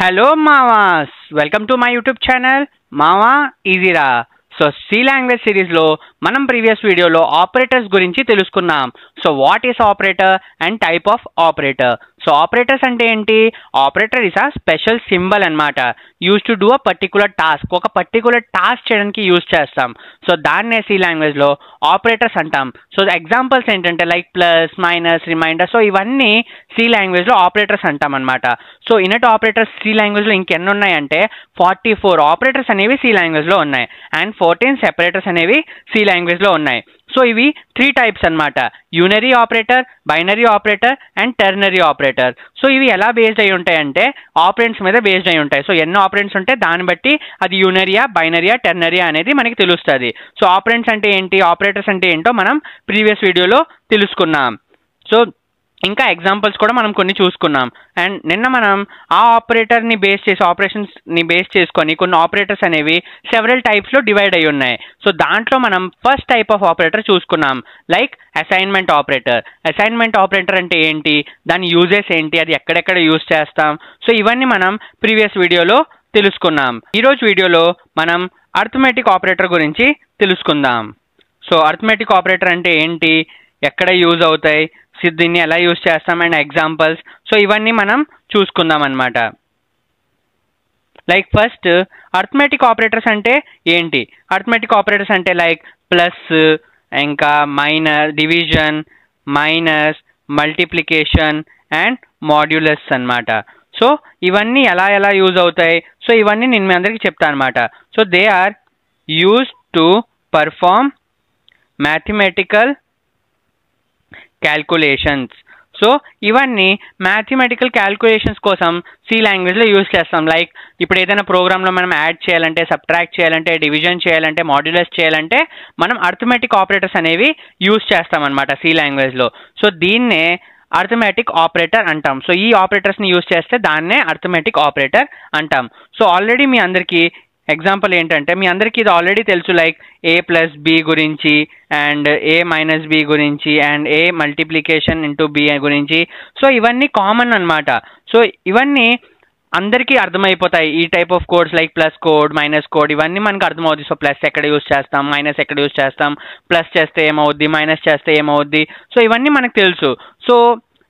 Hello Mamas, welcome to my YouTube channel Mama Easy Ra. So C language సిరీస్లో మనం previous వీడియోలో operators గురించి తెలుసుకున్నాం. So what is operator and type of operator. So operators అంటే ఏంటి? Operator is a special symbol అనమాట. Use to do a particular task. ఒక particular task చేయడానికి యూజ్ చేస్తాం. సో దాన్నే సి లాంగ్వేజ్లో ఆపరేటర్స్ అంటాం. సో ఎగ్జాంపుల్స్ ఏంటంటే like plus, minus, remainder. So ఇవన్నీ సి లాంగ్వేజ్లో ఆపరేటర్స్ అంటాం అనమాట. సో ఇనట్ ఆపరేటర్స్ సి లాంగ్వేజ్లో ఇంకెన్ని ఉన్నాయంటే 44 ఆపరేటర్స్ అనేవి సి లాంగ్వేజ్లో ఉన్నాయి అండ్ 14 సెపరేటర్స్ అనేవి సి లాంగ్వేజ్లో ఉన్నాయి. సో ఇవి 3 టైప్స్ అనమాట. Unary operator, binary operator and ternary operator. So ఇవి ఎలా బేస్డ్ అయి ఉంటాయంటే ఆపరెంట్స్ మీద బేస్డ్ అయి ఉంటాయి. సో ఎన్ని ఆపరెంట్స్ ఉంటే దాన్ని బట్టి అది యూనరియా, బైనరియా, టెర్నరియా అనేది మనకి తెలుస్తుంది. సో ఆపరెంట్స్ అంటే ఏంటి, ఆపరేటర్స్ అంటే ఏంటో మనం ప్రీవియస్ వీడియోలో తెలుసుకున్నాం. సో ఇంకా ఎగ్జాంపుల్స్ కూడా మనం కొన్ని చూసుకున్నాం. అండ్ నిన్న మనం ఆ ఆపరేటర్ని బేస్ చేసి, ఆపరేషన్స్ని బేస్ చేసుకొని కొన్ని ఆపరేటర్స్ అనేవి సెవరల్ టైప్స్లో డివైడ్ అయి ఉన్నాయి. సో దాంట్లో మనం ఫస్ట్ టైప్ ఆఫ్ ఆపరేటర్ చూసుకున్నాం, like assignment operator. Assignment operator అంటే ఏంటి, దాని యూజెస్ ఏంటి, అది ఎక్కడెక్కడ యూజ్ చేస్తాం. సో ఇవన్నీ మనం ప్రీవియస్ వీడియోలో తెలుసుకున్నాం. ఈరోజు వీడియోలో మనం అర్థమెటిక్ ఆపరేటర్ గురించి తెలుసుకుందాం. సో అర్థమెటిక్ ఆపరేటర్ అంటే ఏంటి, ఎక్కడ యూజ్ అవుతాయి, దీన్ని ఎలా యూజ్ చేస్తాం అండ్ ఎగ్జాంపుల్స్. సో ఇవన్నీ మనం చూసుకుందాం అన్నమాట. లైక్ ఫస్ట్ అర్థమెటిక్ ఆపరేటర్స్ అంటే ఏంటి? అర్థమెటిక్ ఆపరేటర్స్ అంటే లైక్ ప్లస్, ఇంకా division, minus, multiplication and modulus అన్నమాట. సో ఇవన్నీ ఎలా యూజ్ అవుతాయి, సో ఇవన్నీ నేను మీ అందరికీ చెప్తాను అనమాట. So they are used to perform mathematical calculations. So ఇవన్నీ మ్యాథమెటికల్ క్యాల్కులేషన్స్ కోసం సి లాంగ్వేజ్లో యూజ్ చేస్తాం. లైక్ ఇప్పుడు ఏదైనా ప్రోగ్రాంలో మనం యాడ్ చేయాలంటే, సబ్ట్రాక్ట్ చేయాలంటే, డివిజన్ చేయాలంటే, మాడ్యులస్ చేయాలంటే మనం అర్థమెటిక్ ఆపరేటర్స్ అనేవి యూజ్ చేస్తాం అనమాట సి లాంగ్వేజ్లో. సో దీన్నే అర్థమెటిక్ ఆపరేటర్ అంటాం. సో ఈ ఆపరేటర్స్ని యూజ్ చేస్తే దాన్నే అర్థమెటిక్ ఆపరేటర్ అంటాం. సో ఆల్రెడీ మీ అందరికీ ఎగ్జాంపుల్ ఏంటంటే, మీ అందరికీ ఇది ఆల్రెడీ తెలుసు, లైక్ ఏ ప్లస్ బి గురించి అండ్ ఏ మైనస్ బి గురించి and A multiplication into B గురించి. సో ఇవన్నీ కామన్ అనమాట. సో ఇవన్నీ అందరికీ అర్థమైపోతాయి. ఈ type of codes like plus code, minus code, ఇవన్నీ మనకు అర్థమవుద్ది. సో ప్లస్ ఎక్కడ యూజ్ చేస్తాం, మైనస్ ఎక్కడ యూజ్ చేస్తాం, ప్లస్ చేస్తే ఏమవుద్ది, మైనస్ చేస్తే ఏమవుద్ది. సో ఇవన్నీ మనకు తెలుసు. సో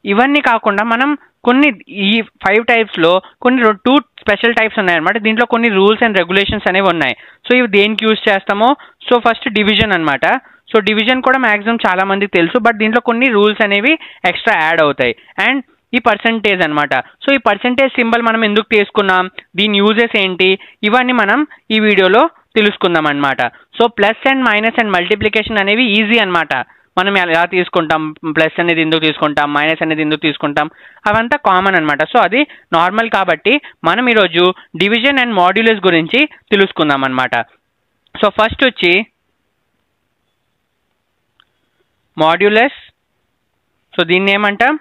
ఇవన్నీ కాకుండా మనం కొన్ని ఈ 5 టైప్స్లో కొన్ని 2 స్పెషల్ టైప్స్ ఉన్నాయన్నమాట. దీంట్లో కొన్ని రూల్స్ అండ్ రెగ్యులేషన్స్ అనేవి ఉన్నాయి. సో ఇవి దేనికి యూజ్ చేస్తామో, సో ఫస్ట్ డివిజన్ అనమాట. సో డివిజన్ కూడా మ్యాక్సిమం చాలా మందికి తెలుసు, బట్ దీంట్లో కొన్ని రూల్స్ అనేవి ఎక్స్ట్రా యాడ్ అవుతాయి. అండ్ ఈ పర్సంటేజ్ అనమాట. సో ఈ పర్సంటేజ్ సింబల్ మనం ఎందుకు తీసుకున్నాం, దీని యూజెస్ ఏంటి, ఇవన్నీ మనం ఈ వీడియోలో తెలుసుకుందాం అనమాట. So plus and minus and multiplication అనేవి ఈజీ అనమాట. మనం ఎలా తీసుకుంటాం, ప్లస్ అనేది ఎందుకు తీసుకుంటాం, మైనస్ అనేది ఎందుకు తీసుకుంటాం, అవంతా కామన్ అనమాట. సో అది నార్మల్ కాబట్టి మనం ఈరోజు డివిజన్ అండ్ మాడ్యులస్ గురించి తెలుసుకుందాం అనమాట. సో ఫస్ట్ వచ్చి మాడ్యులస్. సో దీన్ని ఏమంటాం,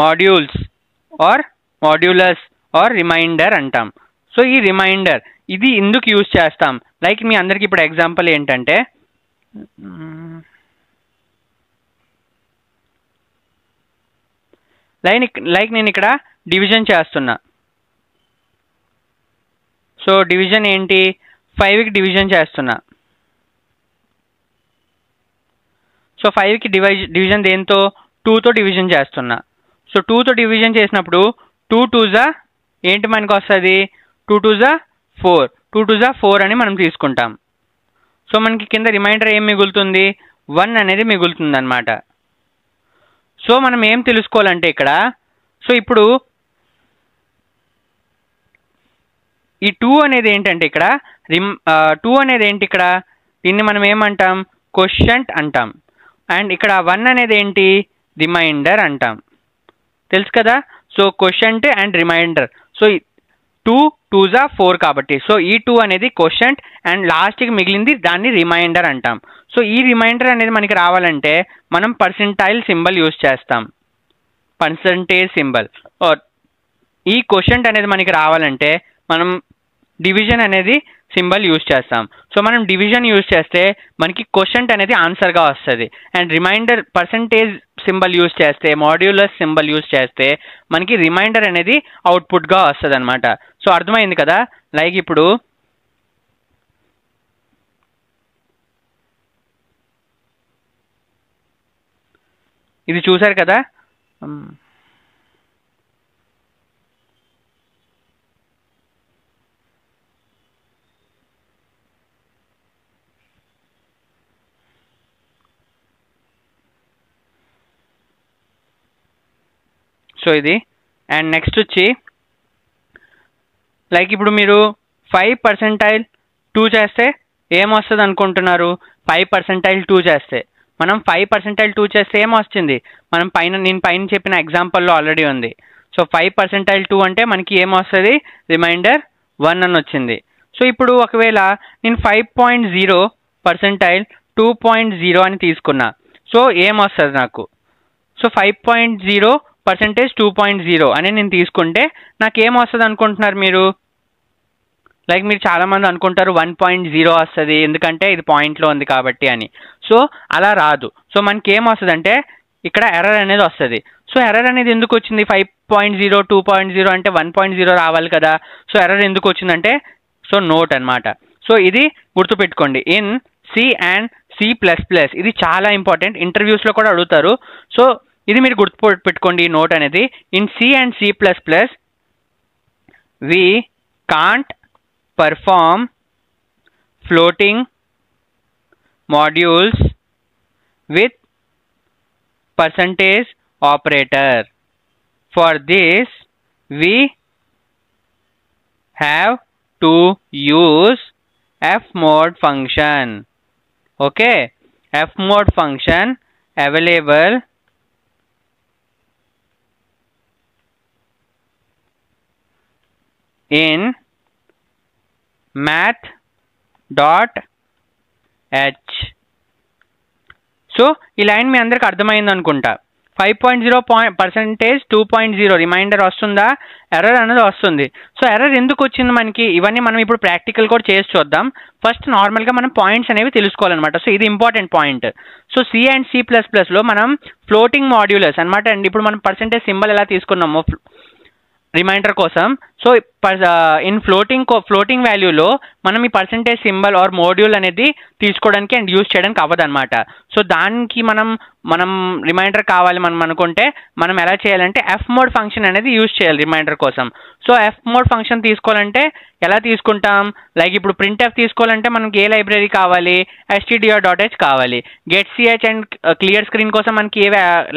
modules or modulus or remainder అంటాం. సో ఈ రిమైండర్ ఇది ఎందుకు యూజ్ చేస్తాం, లైక్ మీ అందరికి ఇప్పుడు ఎగ్జాంపుల్ ఏంటంటే, లైక్ నేను ఇక్కడ డివిజన్ చేస్తున్నా. సో డివిజన్ ఏంటి, 5కి డివిజన్ చేస్తున్నా. సో 5కి డివిజన్ దేంతో, 2తో డివిజన్ చేస్తున్నా. సో 2తో డివిజన్ చేసినప్పుడు 2 2 ఏంటి మనకు వస్తుంది, 2 2 4, 2 2 4 అని మనం తీసుకుంటాం. సో మనకి కింద రిమైండర్ ఏం మిగులుతుంది, 1 అనేది మిగులుతుంది అనమాట. సో మనం ఏం తెలుసుకోవాలంటే ఇక్కడ, సో ఇప్పుడు ఈ 2 అనేది ఏంటంటే ఇక్కడ 2 అనేది ఏంటి, ఇక్కడ దీన్ని మనం ఏమంటాం, క్వోషంట్ అంటాం. అండ్ ఇక్కడ 1 అనేది ఏంటి, రిమైండర్ అంటాం. తెలుసు కదా. So quotient and remainder. So 2 2 4 కాబట్టి సో ఈ 2 అనేది క్వోషంట్ అండ్ లాస్ట్కి మిగిలింది దాన్ని రిమైండర్ అంటాం. సో ఈ రిమైండర్ అనేది మనకి రావాలంటే మనం పర్సెంటైల్ సింబల్ యూజ్ చేస్తాం, పర్సంటేజ్ సింబల్. ఈ క్వోషంట్ అనేది మనకి రావాలంటే మనం డివిజన్ అనేది సింబల్ యూజ్ చేస్తాం. సో మనం డివిజన్ యూజ్ చేస్తే మనకి క్వోషంట్ అనేది ఆన్సర్గా వస్తుంది and remainder percentage symbol use చేస్తే, మాడ్యులస్ సింబల్ యూజ్ చేస్తే మనకి రిమైండర్ అనేది అవుట్పుట్గా వస్తుంది అనమాట. సో అర్థమైంది కదా. లైక్ ఇప్పుడు ఇది చూసారు కదా, సో ఇది. అండ్ నెక్స్ట్ వచ్చి లైక్ ఇప్పుడు మీరు 5% చేస్తే ఏమొస్తుంది అనుకుంటున్నారు? 5% చేస్తే మనం 5% చేస్తే ఏమొచ్చింది? నేను పైన చెప్పిన ఎగ్జాంపుల్లో ఆల్రెడీ ఉంది. సో 5% అంటే మనకి ఏమొస్తుంది? రిమైండర్ 1 అని వచ్చింది. సో ఇప్పుడు ఒకవేళ నేను 5.0% 2.0 అని తీసుకున్నా, సో ఏమొస్తుంది నాకు? సో 5.0% 2.0 అని నేను తీసుకుంటే నాకు ఏమొస్తుంది అనుకుంటున్నారు మీరు? లైక్ మీరు చాలామంది అనుకుంటారు 1.0 వస్తుంది, ఎందుకంటే ఇది పాయింట్లో ఉంది కాబట్టి అని. సో అలా రాదు. సో మనకి ఏమొస్తుంది అంటే ఇక్కడ ఎర్రర్ అనేది వస్తుంది. సో ఎర్రర్ అనేది ఎందుకు వచ్చింది? 5.0 2.0 అంటే 1.0 రావాలి కదా. సో ఎర్రర్ ఎందుకు వచ్చిందంటే సో నోట్ అనమాట. సో ఇది గుర్తుపెట్టుకోండి. ఇన్ C అండ్ C++, ఇది చాలా ఇంపార్టెంట్, ఇంటర్వ్యూస్లో కూడా అడుగుతారు. సో ఇది మీరు గుర్తుపెట్టుకోండి ఈ నోట్ అనేది. In C and C++, we can't perform floating modules with percentage operator. For this we have to use fmod function. Okay, fmod function available in math.h. So ఈ లైన్ మీ అందరికి అర్థమైంది అనుకుంటా. 5.0% 2.0 రిమైండర్ వస్తుందా? ఎర్రర్ అనేది వస్తుంది. So error ఎందుకు వచ్చింది మనకి? ఇవన్నీ మనం ఇప్పుడు ప్రాక్టికల్ కూడా చేసి చూద్దాం. ఫస్ట్ నార్మల్గా మనం పాయింట్స్ అనేవి తెలుసుకోవాలన్నమాట. సో ఇది important point. So C and C++లో మనం ఫ్లోటింగ్ మాడ్యులస్ అనమాట అండి. ఇప్పుడు మనం పర్సెంటేజ్ సింబల్ ఎలా తీసుకున్నామో రిమైండర్ కోసం, సో ఇన్ ఫ్లోటింగ్ వాల్యూలో మనం ఈ పర్సెంటేజ్ సింబల్ ఆర్ మోడ్యూల్ అనేది తీసుకోవడానికి అండ్ యూజ్ చేయడానికి అవ్వదు అనమాట. సో దానికి మనం రిమైండర్ కావాలి మనం అనుకుంటే మనం ఎలా చేయాలంటే fmod ఫంక్షన్ అనేది యూజ్ చేయాలి రిమైండర్ కోసం. సో fmod ఫంక్షన్ తీసుకోవాలంటే ఎలా తీసుకుంటాం? లైక్ ఇప్పుడు printf తీసుకోవాలంటే మనకి ఏ లైబ్రరీ కావాలి? stdio.h కావాలి. getch అండ్ క్లియర్ స్క్రీన్ కోసం మనకి ఏ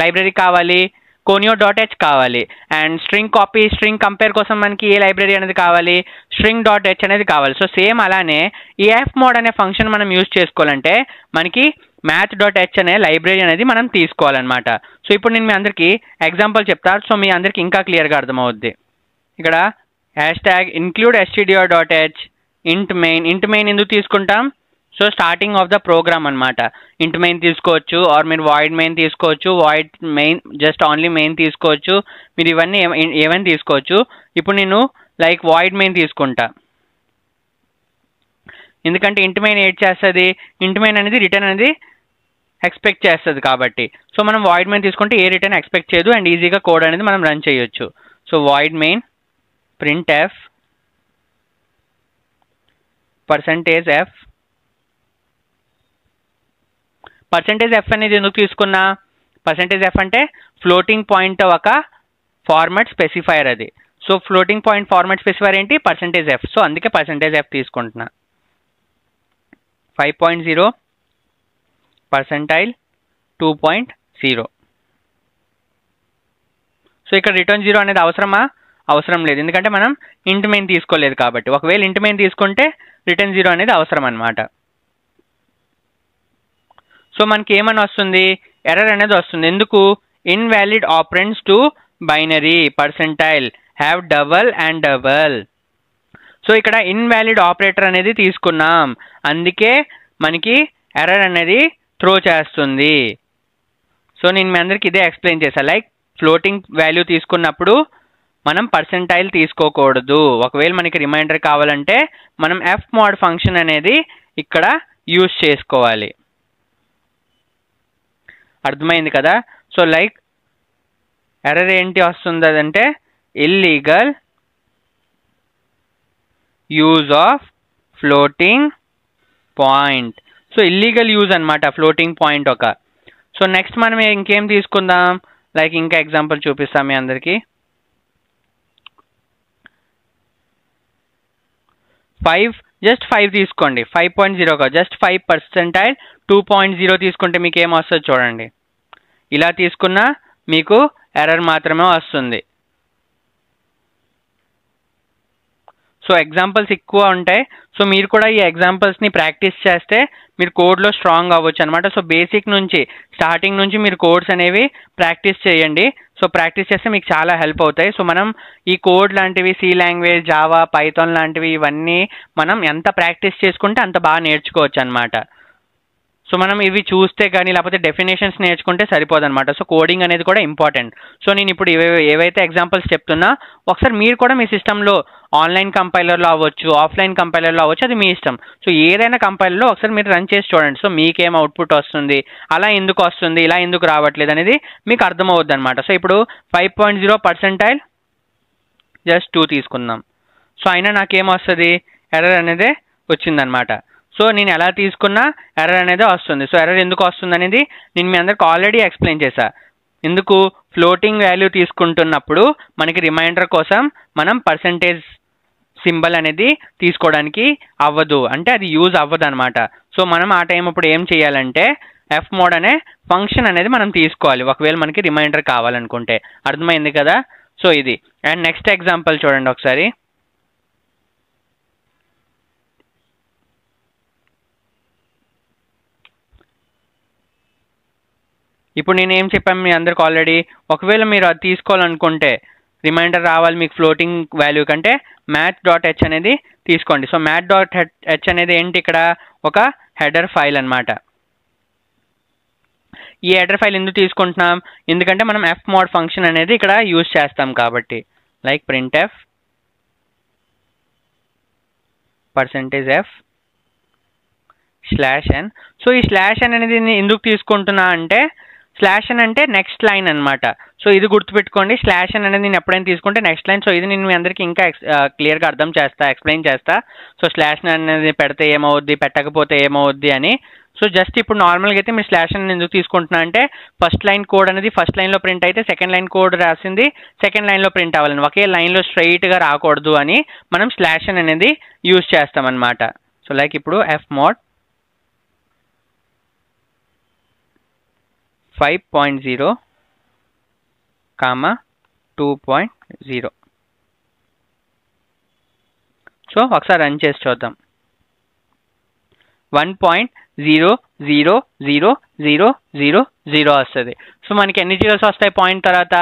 లైబ్రరీ కావాలి? conio.h కావాలి. And string copy, string compare కోసం మనకి ఏ లైబ్రరీ అనేది కావాలి? string.h అనేది కావాలి. సో సేమ్ అలానే ఈ fmod అనే ఫంక్షన్ మనం యూజ్ చేసుకోవాలంటే మనకి math.h అనే లైబ్రరీ అనేది మనం తీసుకోవాలన్నమాట. సో ఇప్పుడు నేను మీ అందరికీ ఎగ్జాంపుల్ చెప్తాను, సో మీ అందరికి ఇంకా క్లియర్గా అర్థమవుద్ది. ఇక్కడ #include stdio.h int main ఎందుకు తీసుకుంటాం? So starting of the program అనమాట. ఇంట్ మెయిన్ తీసుకోవచ్చు, ఆర్ మీరు వాయిడ్ మెయిన్ తీసుకోవచ్చు, void main just only main తీసుకోవచ్చు, మీరు ఇవన్నీ ఏమైనా తీసుకోవచ్చు. ఇప్పుడు నేను లైక్ వాయిడ్ మెయిన్ తీసుకుంటా, ఎందుకంటే ఇంట్ మెయిన్ ఏడ్ చేస్తుంది, ఇంట్ మెయిన్ అనేది రిటర్న్ అనేది ఎక్స్పెక్ట్ చేస్తుంది కాబట్టి. సో మనం వాయిడ్ మెయిన్ తీసుకుంటే ఏ రిటర్న్ ఎక్స్పెక్ట్ చేయదు అండ్ ఈజీగా కోడ్ అనేది మనం రన్ చేయొచ్చు. So void main printf %f. %f అనేది ఎందుకు తీసుకున్నా? %f అంటే ఫ్లోటింగ్ పాయింట్ ఒక ఫార్మాట్ స్పెసిఫైర్ అది. So floating point format specifier ఏంటి? %f. సో అందుకే %f తీసుకుంటున్నా. 5.0 percentile 2.0. సో ఇక్కడ రిటర్న్ 0 అనేది అవసరమా? అవసరం లేదు, ఎందుకంటే మనం ఇంట్ మెయిన్ తీసుకోలేదు కాబట్టి. ఒకవేళ ఇంట్ మెయిన్ తీసుకుంటే రిటర్న్ 0 అనేది అవసరం అనమాట. సో మనకి ఏమని వస్తుంది? ఎర్రర్ అనేది వస్తుంది. ఎందుకు? Invalid operands to binary percentile have double and double. So ఇక్కడ ఇన్వాలిడ్ ఆపరేటర్ అనేది తీసుకున్నాం, అందుకే మనకి ఎర్రర్ అనేది త్రో చేస్తుంది. సో నేను మీ అందరికి ఇదే ఎక్స్ప్లెయిన్ చేశాను. లైక్ ఫ్లోటింగ్ వాల్యూ తీసుకున్నప్పుడు మనం పర్సెంటైల్ తీసుకోకూడదు. ఒకవేళ మనకి రిమైండర్ కావాలంటే మనం fmod ఫంక్షన్ అనేది ఇక్కడ యూజ్ చేసుకోవాలి. అర్థమైంది కదా. సో లైక్ ఎర్రర్ ఏంటి వస్తుంది అదంటే illegal use of floating point. So illegal use అనమాట ఫ్లోటింగ్ పాయింట్ ఒక. సో నెక్స్ట్ మనం ఇంకేం తీసుకుందాం, లైక్ ఇంకా ఎగ్జాంపుల్ చూపిస్తాం మీ అందరికీ. 5 తీసుకోండి, 5.0 కాదు, జస్ట్ 5%, 2.0 తీసుకుంటే మీకు ఏం వస్తుంది చూడండి. ఇలా తీసుకున్నా మీకు ఎర్రర్ మాత్రమే వస్తుంది. సో ఎగ్జాంపుల్స్ ఎక్కువ ఉంటాయి. సో మీరు కూడా ఈ ఎగ్జాంపుల్స్ని ప్రాక్టీస్ చేస్తే మీరు కోడ్లో స్ట్రాంగ్ అవ్వచ్చు అనమాట. సో బేసిక్ నుంచి స్టార్టింగ్ నుంచి మీరు కోడ్స్ అనేవి ప్రాక్టీస్ చేయండి. సో ప్రాక్టీస్ చేస్తే మీకు చాలా హెల్ప్ అవుతాయి. సో మనం ఈ కోడ్ లాంటివి, సి లాంగ్వేజ్, జావా, పైథాన్ లాంటివి ఇవన్నీ మనం ఎంత ప్రాక్టీస్ చేసుకుంటే అంత బాగా నేర్చుకోవచ్చు అనమాట. సో మనం ఇవి చూస్తే కానీ లేకపోతే డెఫినేషన్స్ నేర్చుకుంటే సరిపోదన్నమాట. సో కోడింగ్ అనేది కూడా ఇంపార్టెంట్. సో నేను ఇప్పుడు ఏవైతే ఎగ్జాంపుల్స్ చెప్తున్నా ఒకసారి మీరు కూడా మీ సిస్టంలో ఆన్లైన్ కంపైలర్లో అవ్వచ్చు, ఆఫ్లైన్ కంపైలర్లో అవ్వచ్చు, అది మీ ఇష్టం. సో ఏదైనా కంపైలర్లో ఒకసారి మీరు రన్ చేసి చూడండి. సో మీకేం అవుట్పుట్ వస్తుంది, అలా ఎందుకు వస్తుంది, ఇలా ఎందుకు రావట్లేదు అనేది మీకు అర్థమవుద్ది అనమాట. సో ఇప్పుడు 5.0% జస్ట్ 2 తీసుకుందాం. సో అయినా నాకేమొస్తుంది, ఎర్రర్ అనేది వచ్చిందనమాట. సో నేను ఎలా తీసుకున్నా ఎర్రర్ అనేది వస్తుంది. సో ఎర్రర్ ఎందుకు వస్తుంది అనేది నేను మీ అందరికి ఆల్రెడీ ఎక్స్ప్లెయిన్ చేశా. ఎందుకు, ఫ్లోటింగ్ వాల్యూ తీసుకుంటున్నప్పుడు మనకి రిమైండర్ కోసం మనం పర్సంటేజ్ సింబల్ అనేది తీసుకోవడానికి అవ్వదు, అంటే అది యూజ్ అవ్వదు అనమాట. సో మనం ఆ టైం ఇప్పుడు ఏం చేయాలంటే fmod అనే ఫంక్షన్ అనేది మనం తీసుకోవాలి, ఒకవేళ మనకి రిమైండర్ కావాలనుకుంటే. అర్థమైంది కదా. సో ఇది. అండ్ నెక్స్ట్ ఎగ్జాంపుల్ చూడండి ఒకసారి. ఇప్పుడు నేను ఏం చెప్పాను మీ అందరికి ఆల్రెడీ, ఒకవేళ మీరు అది తీసుకోవాలనుకుంటే రిమైండర్ రావాలి మీకు ఫ్లోటింగ్ వాల్యూ కంటే, math.h అనేది తీసుకోండి. సో math.h అనేది ఏంటి, ఇక్కడ ఒక హెడర్ ఫైల్ అనమాట. ఈ హెడర్ ఫైల్ ఎందుకు తీసుకుంటున్నాం, ఎందుకంటే మనం fmod ఫంక్షన్ అనేది ఇక్కడ యూజ్ చేస్తాం కాబట్టి. Like printf %f /n. So ఈ /n అనేది ఎందుకు తీసుకుంటున్నా అంటే, /n అంటే నెక్స్ట్ లైన్ అనమాట. సో ఇది గుర్తుపెట్టుకోండి, /n అనేది నేను ఎప్పుడైనా తీసుకుంటే నెక్స్ట్ లైన్. సో ఇది నేను మీ అందరికీ ఇంకా క్లియర్గా ఎక్స్ప్లెయిన్ చేస్తా. సో /n అనేది పెడితే ఏమవుద్ది, పెట్టకపోతే ఏమవుద్ది అని. సో జస్ట్ ఇప్పుడు నార్మల్గా అయితే మీరు /n ఎందుకు తీసుకుంటున్నా అంటే, ఫస్ట్ లైన్ కోడ్ అనేది ఫస్ట్ లైన్లో ప్రింట్ అయితే సెకండ్ లైన్ కోడ్ రాసింది సెకండ్ లైన్లో ప్రింట్ అవ్వాలని, ఒకే లైన్లో స్ట్రైట్గా రాకూడదు అని మనం /n అనేది యూజ్ చేస్తామన్నమాట. సో లైక్ ఇప్పుడు fmod 5.0, 2.0. సో ఒకసారి రన్ చేసి చూద్దాం. 1.00000 వస్తుంది. సో మనకి ఎన్ని జీరోస్ వస్తాయి పాయింట్ తర్వాత,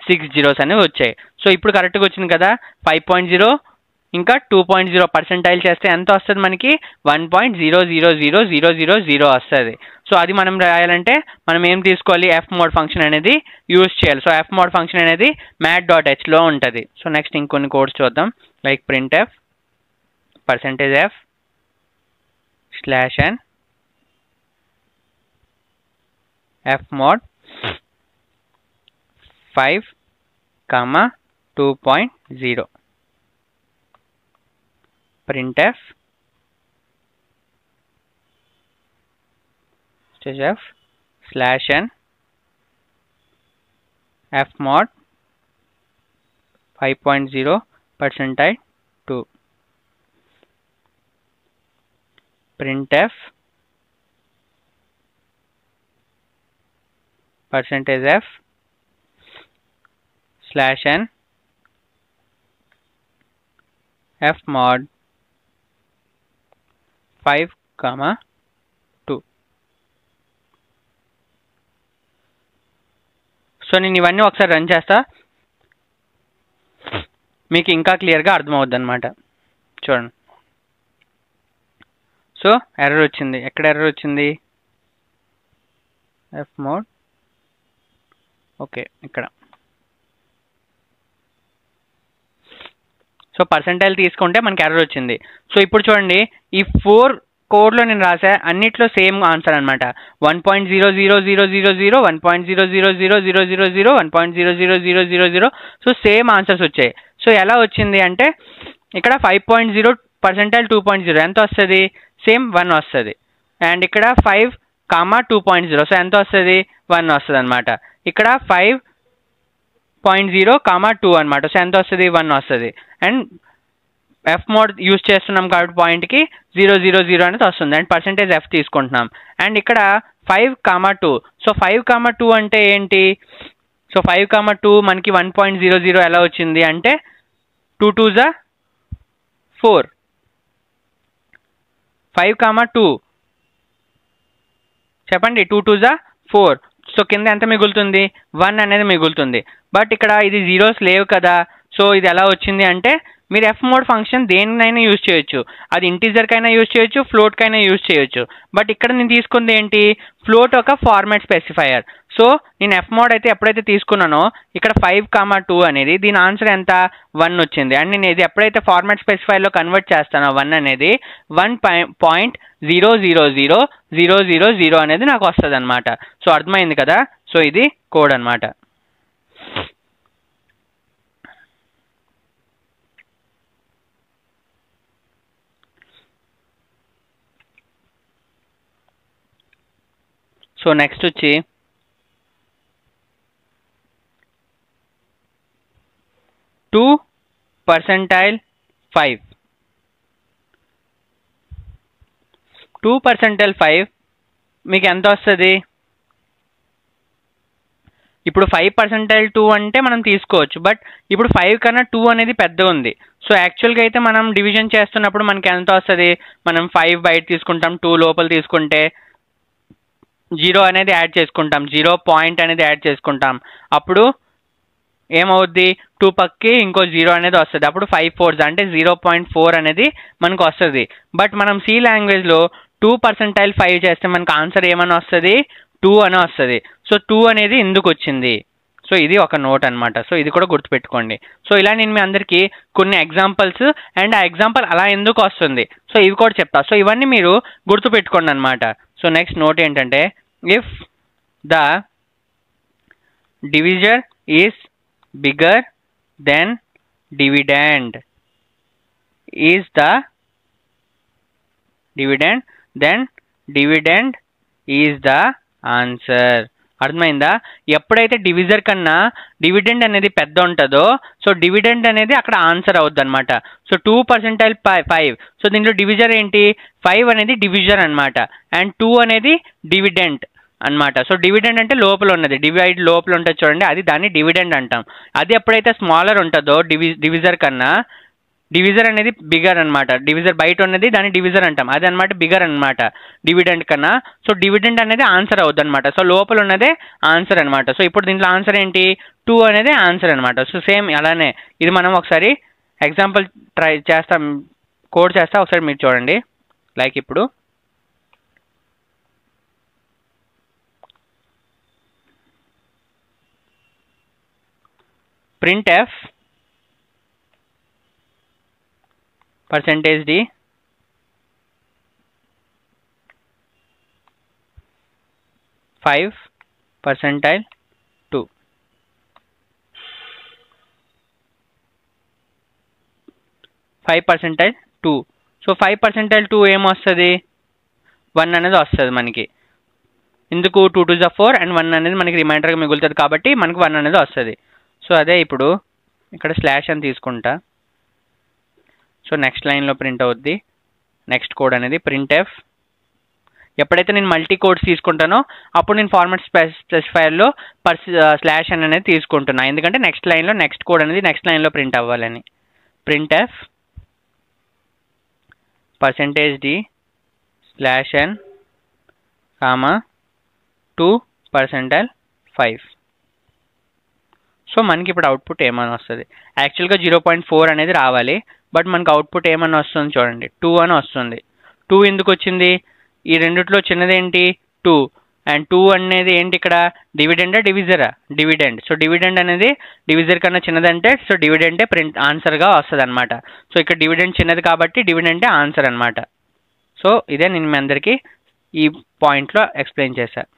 6 జీరోస్ అనేవి వచ్చాయి. సో ఇప్పుడు కరెక్ట్గా వచ్చింది కదా. 5.0 ఇంకా 2.0 పర్సెంటైల్ చేస్తే ఎంత వస్తుంది మనకి, 1.0000000 వస్తుంది. సో అది మనం రాయాలంటే మనం ఏం తీసుకోవాలి, fmod ఫంక్షన్ అనేది యూజ్ చేయాలి. సో fmod ఫంక్షన్ అనేది math.hలో ఉంటుంది. సో నెక్స్ట్ ఇంకొన్ని కోడ్స్ చూద్దాం. Like printf %f /n fmod 5, 2.0. printf f /n fmod 5.0 %2. printf %f /n fmod 5, 2. So నేను ఇవన్నీ ఒకసారి రన్ చేస్తా, మీకు ఇంకా క్లియర్గా అర్థమవుద్ది అనమాట. చూడండి. సో ఎర్రర్ వచ్చింది. ఎక్కడ ఎర్రర్ వచ్చింది, fmod, ఓకే ఇక్కడ. సో పర్సెంటైల్ తీసుకుంటే మనకి ఎర్రర్ వచ్చింది. సో ఇప్పుడు చూడండి, ఈ 4 కోడ్లో నేను రాసా అన్నిట్లో సేమ్ ఆన్సర్ అనమాట. 1.00000 1.0000000 1.00000. సో సేమ్ ఆన్సర్స్ వచ్చాయి. సో ఎలా వచ్చింది అంటే ఇక్కడ 5.0 పర్సెంటైల్ 2.0 ఎంత వస్తుంది? సేమ్ 1 వస్తుంది. అండ్ ఇక్కడ 5, 2.0 సో ఎంత వస్తుంది? 1 వస్తుంది అనమాట. ఇక్కడ 5.0, 2 అనమాట. సో ఎంత వస్తుంది? 1 వస్తుంది. అండ్ ఎఫ్ మోడ్ యూజ్ చేస్తున్నాం కాబట్టి పాయింట్కి 000 అనేది వస్తుంది. అండ్ పర్సెంటేజ్ ఎఫ్ తీసుకుంటున్నాం. అండ్ ఇక్కడ 5, 2. సో 5, 2 అంటే ఏంటి? సో 5, 2 మనకి 1.00 ఎలా వచ్చింది అంటే 2 2s 4. 5, 2 చెప్పండి. 2 2s 4. సో కింద ఎంత మిగులుతుంది? 1 అనేది మిగులుతుంది. బట్ ఇక్కడ ఇది జీరోస్ లేవు కదా. సో ఇది ఎలా వచ్చింది అంటే మీరు ఎఫ్ మోడ్ ఫంక్షన్ దేనినైనా యూజ్ చేయొచ్చు. అది ఇంటీజర్కైనా యూజ్ చేయొచ్చు, ఫ్లోట్కైనా యూజ్ చేయొచ్చు. బట్ ఇక్కడ నేను తీసుకుంది ఏంటి? ఫ్లోట్ ఒక ఫార్మాట్ స్పెసిఫైయర్. సో నేను ఎఫ్ మోడ్ అయితే ఎప్పుడైతే తీసుకున్నానో ఇక్కడ 5, 2 అనేది దీని ఆన్సర్ ఎంత? 1 వచ్చింది. అండ్ నేను ఇది ఎప్పుడైతే ఫార్మాట్ స్పెసిఫైర్లో కన్వర్ట్ చేస్తానో 1 అనేది 1.0000000 అనేది నాకు వస్తుంది అనమాట. సో అర్థమైంది కదా. సో ఇది కోడ్ అనమాట. సో నెక్స్ట్ వచ్చి 2%5. 2%5 మీకు ఎంత వస్తుంది? ఇప్పుడు 5%2 అంటే మనం తీసుకోవచ్చు. బట్ ఇప్పుడు 5 కన్నా 2 అనేది పెద్దగా ఉంది. సో యాక్చువల్గా అయితే మనం డివిజన్ చేస్తున్నప్పుడు మనకి ఎంత వస్తుంది? మనం 5 బయట తీసుకుంటాం, 2 లోపల తీసుకుంటే 0 అనేది యాడ్ చేసుకుంటాం, 0 పాయింట్ అనేది యాడ్ చేసుకుంటాం. అప్పుడు ఏమవుద్ది? 2 పక్కకి ఇంకో 0 అనేది వస్తుంది. అప్పుడు 5 4s అంటే 0.4 అనేది మనకు వస్తుంది. బట్ మనం సి లాంగ్వేజ్లో 2%5 చేస్తే మనకు ఆన్సర్ ఏమని వస్తుంది? 2 అని వస్తుంది. సో 2 అనేది ఎందుకు వచ్చింది? సో ఇది ఒక నోట్ అనమాట. సో ఇది కూడా గుర్తుపెట్టుకోండి. సో ఇలా నేను మీ అందరికీ కొన్ని ఎగ్జాంపుల్స్ అండ్ ఆ ఎగ్జాంపుల్ అలా ఎందుకు వస్తుంది సో ఇవి కూడా చెప్తా. సో ఇవన్నీ మీరు గుర్తుపెట్టుకోండి అనమాట. సో నెక్స్ట్ నోట్ ఏంటంటే if the divisor is bigger then dividend is the dividend then dividend is the answer. అర్థమైందా? ఎప్పుడైతే డివిజర్ కన్నా డివిడెండ్ అనేది పెద్ద ఉంటుందో సో డివిడెండ్ అనేది అక్కడ ఆన్సర్ అవుద్ది అనమాట. సో 2%5. సో దీంట్లో డివిజర్ ఏంటి? 5 అనేది డివిజర్ అనమాట. అండ్ 2 అనేది డివిడెంట్ అనమాట. సో డివిడెండ్ అంటే లోపల ఉన్నది, డివైడ్ లోపల ఉంటుంది చూడండి, అది దాన్ని డివిడెండ్ అంటాం. అది ఎప్పుడైతే స్మాలర్ ఉంటుందో డివిజర్ కన్నా, డివిజర్ అనేది బిగర్ అనమాట. డివిజర్ బయట ఉన్నది దాన్ని డివిజర్ అంటాం, అది అనమాట బిగర్ అనమాట డివిడెండ్ కన్నా. సో డివిడెండ్ అనేది ఆన్సర్ అవుద్ది అనమాట. సో లోపల ఉన్నదే ఆన్సర్ అనమాట. సో ఇప్పుడు దీంట్లో ఆన్సర్ ఏంటి? 2 అనేది ఆన్సర్ అనమాట. సో సేమ్ అలానే ఇది మనం ఒకసారి ఎగ్జాంపుల్ ట్రై చేస్తాం, కోడ్ చేస్తా, ఒకసారి మీరు చూడండి. లైక్ ఇప్పుడు printf %d 5%2. సో 5%2 ఏమొస్తుంది? 1 అనేది వస్తుంది మనకి. ఎందుకు? 2 2s 4 అండ్ 1 అనేది మనకి రిమైండర్గా మిగులుతుంది కాబట్టి మనకి 1 అనేది వస్తుంది. సో అదే ఇప్పుడు ఇక్కడ స్లాష్ అని తీసుకుంటా. సో నెక్స్ట్ లైన్లో ప్రింట్ అవుద్ది నెక్స్ట్ కోడ్ అనేది printf. ఎప్పుడైతే నేను మల్టీ కోడ్స్ తీసుకుంటానో అప్పుడు నేను ఫార్మాట్ స్పెసిఫైర్లో స్లాష్ అని అనేది తీసుకుంటున్నా, ఎందుకంటే నెక్స్ట్ లైన్లో నెక్స్ట్ కోడ్ అనేది నెక్స్ట్ లైన్లో ప్రింట్ అవ్వాలని. printf %d /n, 2%5. సో మనకి ఇప్పుడు అవుట్పుట్ ఏమని వస్తుంది? యాక్చువల్గా 0.4 అనేది రావాలి, బట్ మనకు అవుట్పుట్ ఏమని వస్తుంది చూడండి, 2 అని వస్తుంది. 2 ఎందుకు వచ్చింది? ఈ రెండిట్లో చిన్నదేంటి? 2. అండ్ 2 అనేది ఏంటి ఇక్కడ? డివిడెండా డివిజరా? డివిడెండ్. సో డివిడెండ్ అనేది డివిజర్ కన్నా చిన్నదంటే సో డివిడెంటే ప్రింట్ ఆన్సర్గా వస్తుంది అనమాట. సో ఇక్కడ డివిడెండ్ చిన్నది కాబట్టి డివిడెంటే ఆన్సర్ అనమాట. సో ఇదే నేను మీ అందరికీ ఈ పాయింట్లో ఎక్స్ప్లెయిన్ చేశాను.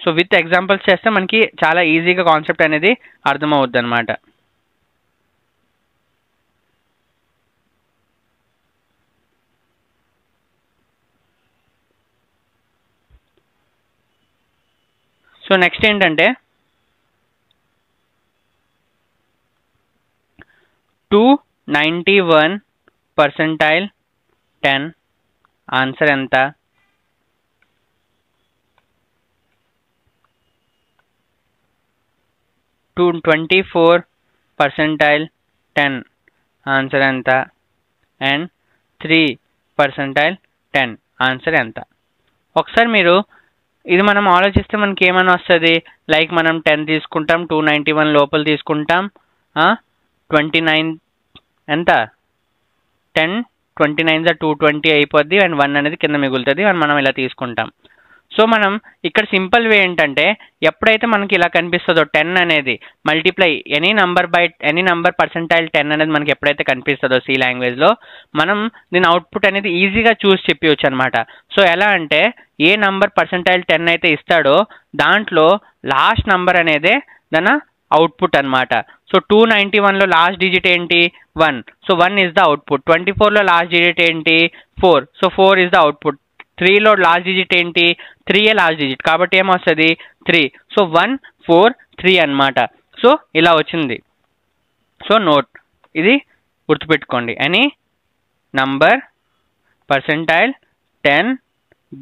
సో విత్ ఎగ్జాంపుల్స్ చేస్తే మనకి చాలా ఈజీగా కాన్సెప్ట్ అనేది అర్థమవుద్ది అనమాట. సో నెక్స్ట్ ఏంటంటే 291 పర్సెంటైల్ 10 ఆన్సర్ ఎంత? 224 పర్సెంటైల్ 10 ఆన్సర్ ఎంత? అండ్ 3 పర్సెంటైల్ 10 ఆన్సర్ ఎంత? ఒకసారి మీరు ఇది మనం ఆలోచిస్తే మనకి ఏమైనా వస్తుంది, లైక్ మనం 10 తీసుకుంటాం, 291 లోపల తీసుకుంటాం, 29 ఎంత 10 29 220 అయిపోద్ది, అండ్ 1 అనేది కింద మిగులుతుంది, అండ్ మనం ఇలా తీసుకుంటాం. సో మనం ఇక్కడ సింపుల్ వే ఏంటంటే ఎప్పుడైతే మనకి ఇలా కనిపిస్తుందో 10 అనేది మల్టిప్లై ఎనీ నంబర్ పర్సెంటైల్ 10 అనేది మనకి ఎప్పుడైతే కనిపిస్తుందో సి లాంగ్వేజ్లో మనం దీని అవుట్పుట్ అనేది ఈజీగా చూసి చెప్పవచ్చు అనమాట. సో ఎలా అంటే ఏ నంబర్ పర్సెంటైల్ 10 అయితే ఇస్తాడో దాంట్లో లాస్ట్ నంబర్ అనేదే దాని అవుట్పుట్ అనమాట. సో 291లో లాస్ట్ డిజిట్ ఏంటి 1, సో 1 ఇస్ ద అవుట్పుట్. 24లో లాస్ట్ డిజిట్ ఏంటి 4, సో 4 ఇస్ ద అవుట్పుట్. 3లో లాస్ట్ డిజిట్ ఏంటి 3 లాస్ట్ డిజిట్, కాబట్టి ఏమొస్తుంది 3. సో 1 4 3 అనమాట. సో ఇలా వచ్చింది. సో నోట్, ఇది గుర్తుపెట్టుకోండి, any number percentile 10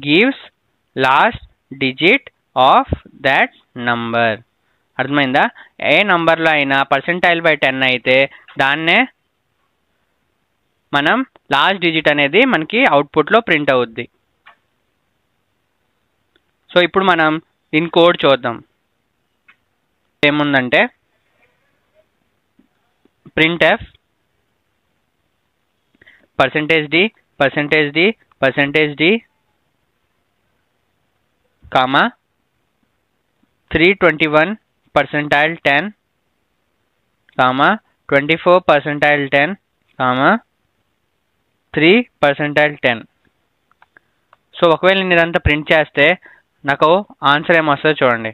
gives last digit of that number. అర్థమైందా? ఏ నంబర్లో అయినా పర్సెంటైల్ బై 10 అయితే దాన్నే మనం లాస్ట్ డిజిట్ అనేది మనకి అవుట్పుట్లో ప్రింట్ అవుద్ది. సో ఇప్పుడు మనం దీని కోడ్ చూద్దాం. ఏముందంటే printf %d comma 321 percentile 10 comma 24 percentile 10 comma 3 percentile 10. So ఒకవేళ నేను ఇదంతా ప్రింట్ చేస్తే నాకు ఆన్సర్ ఏమొస్తుందో చూడండి.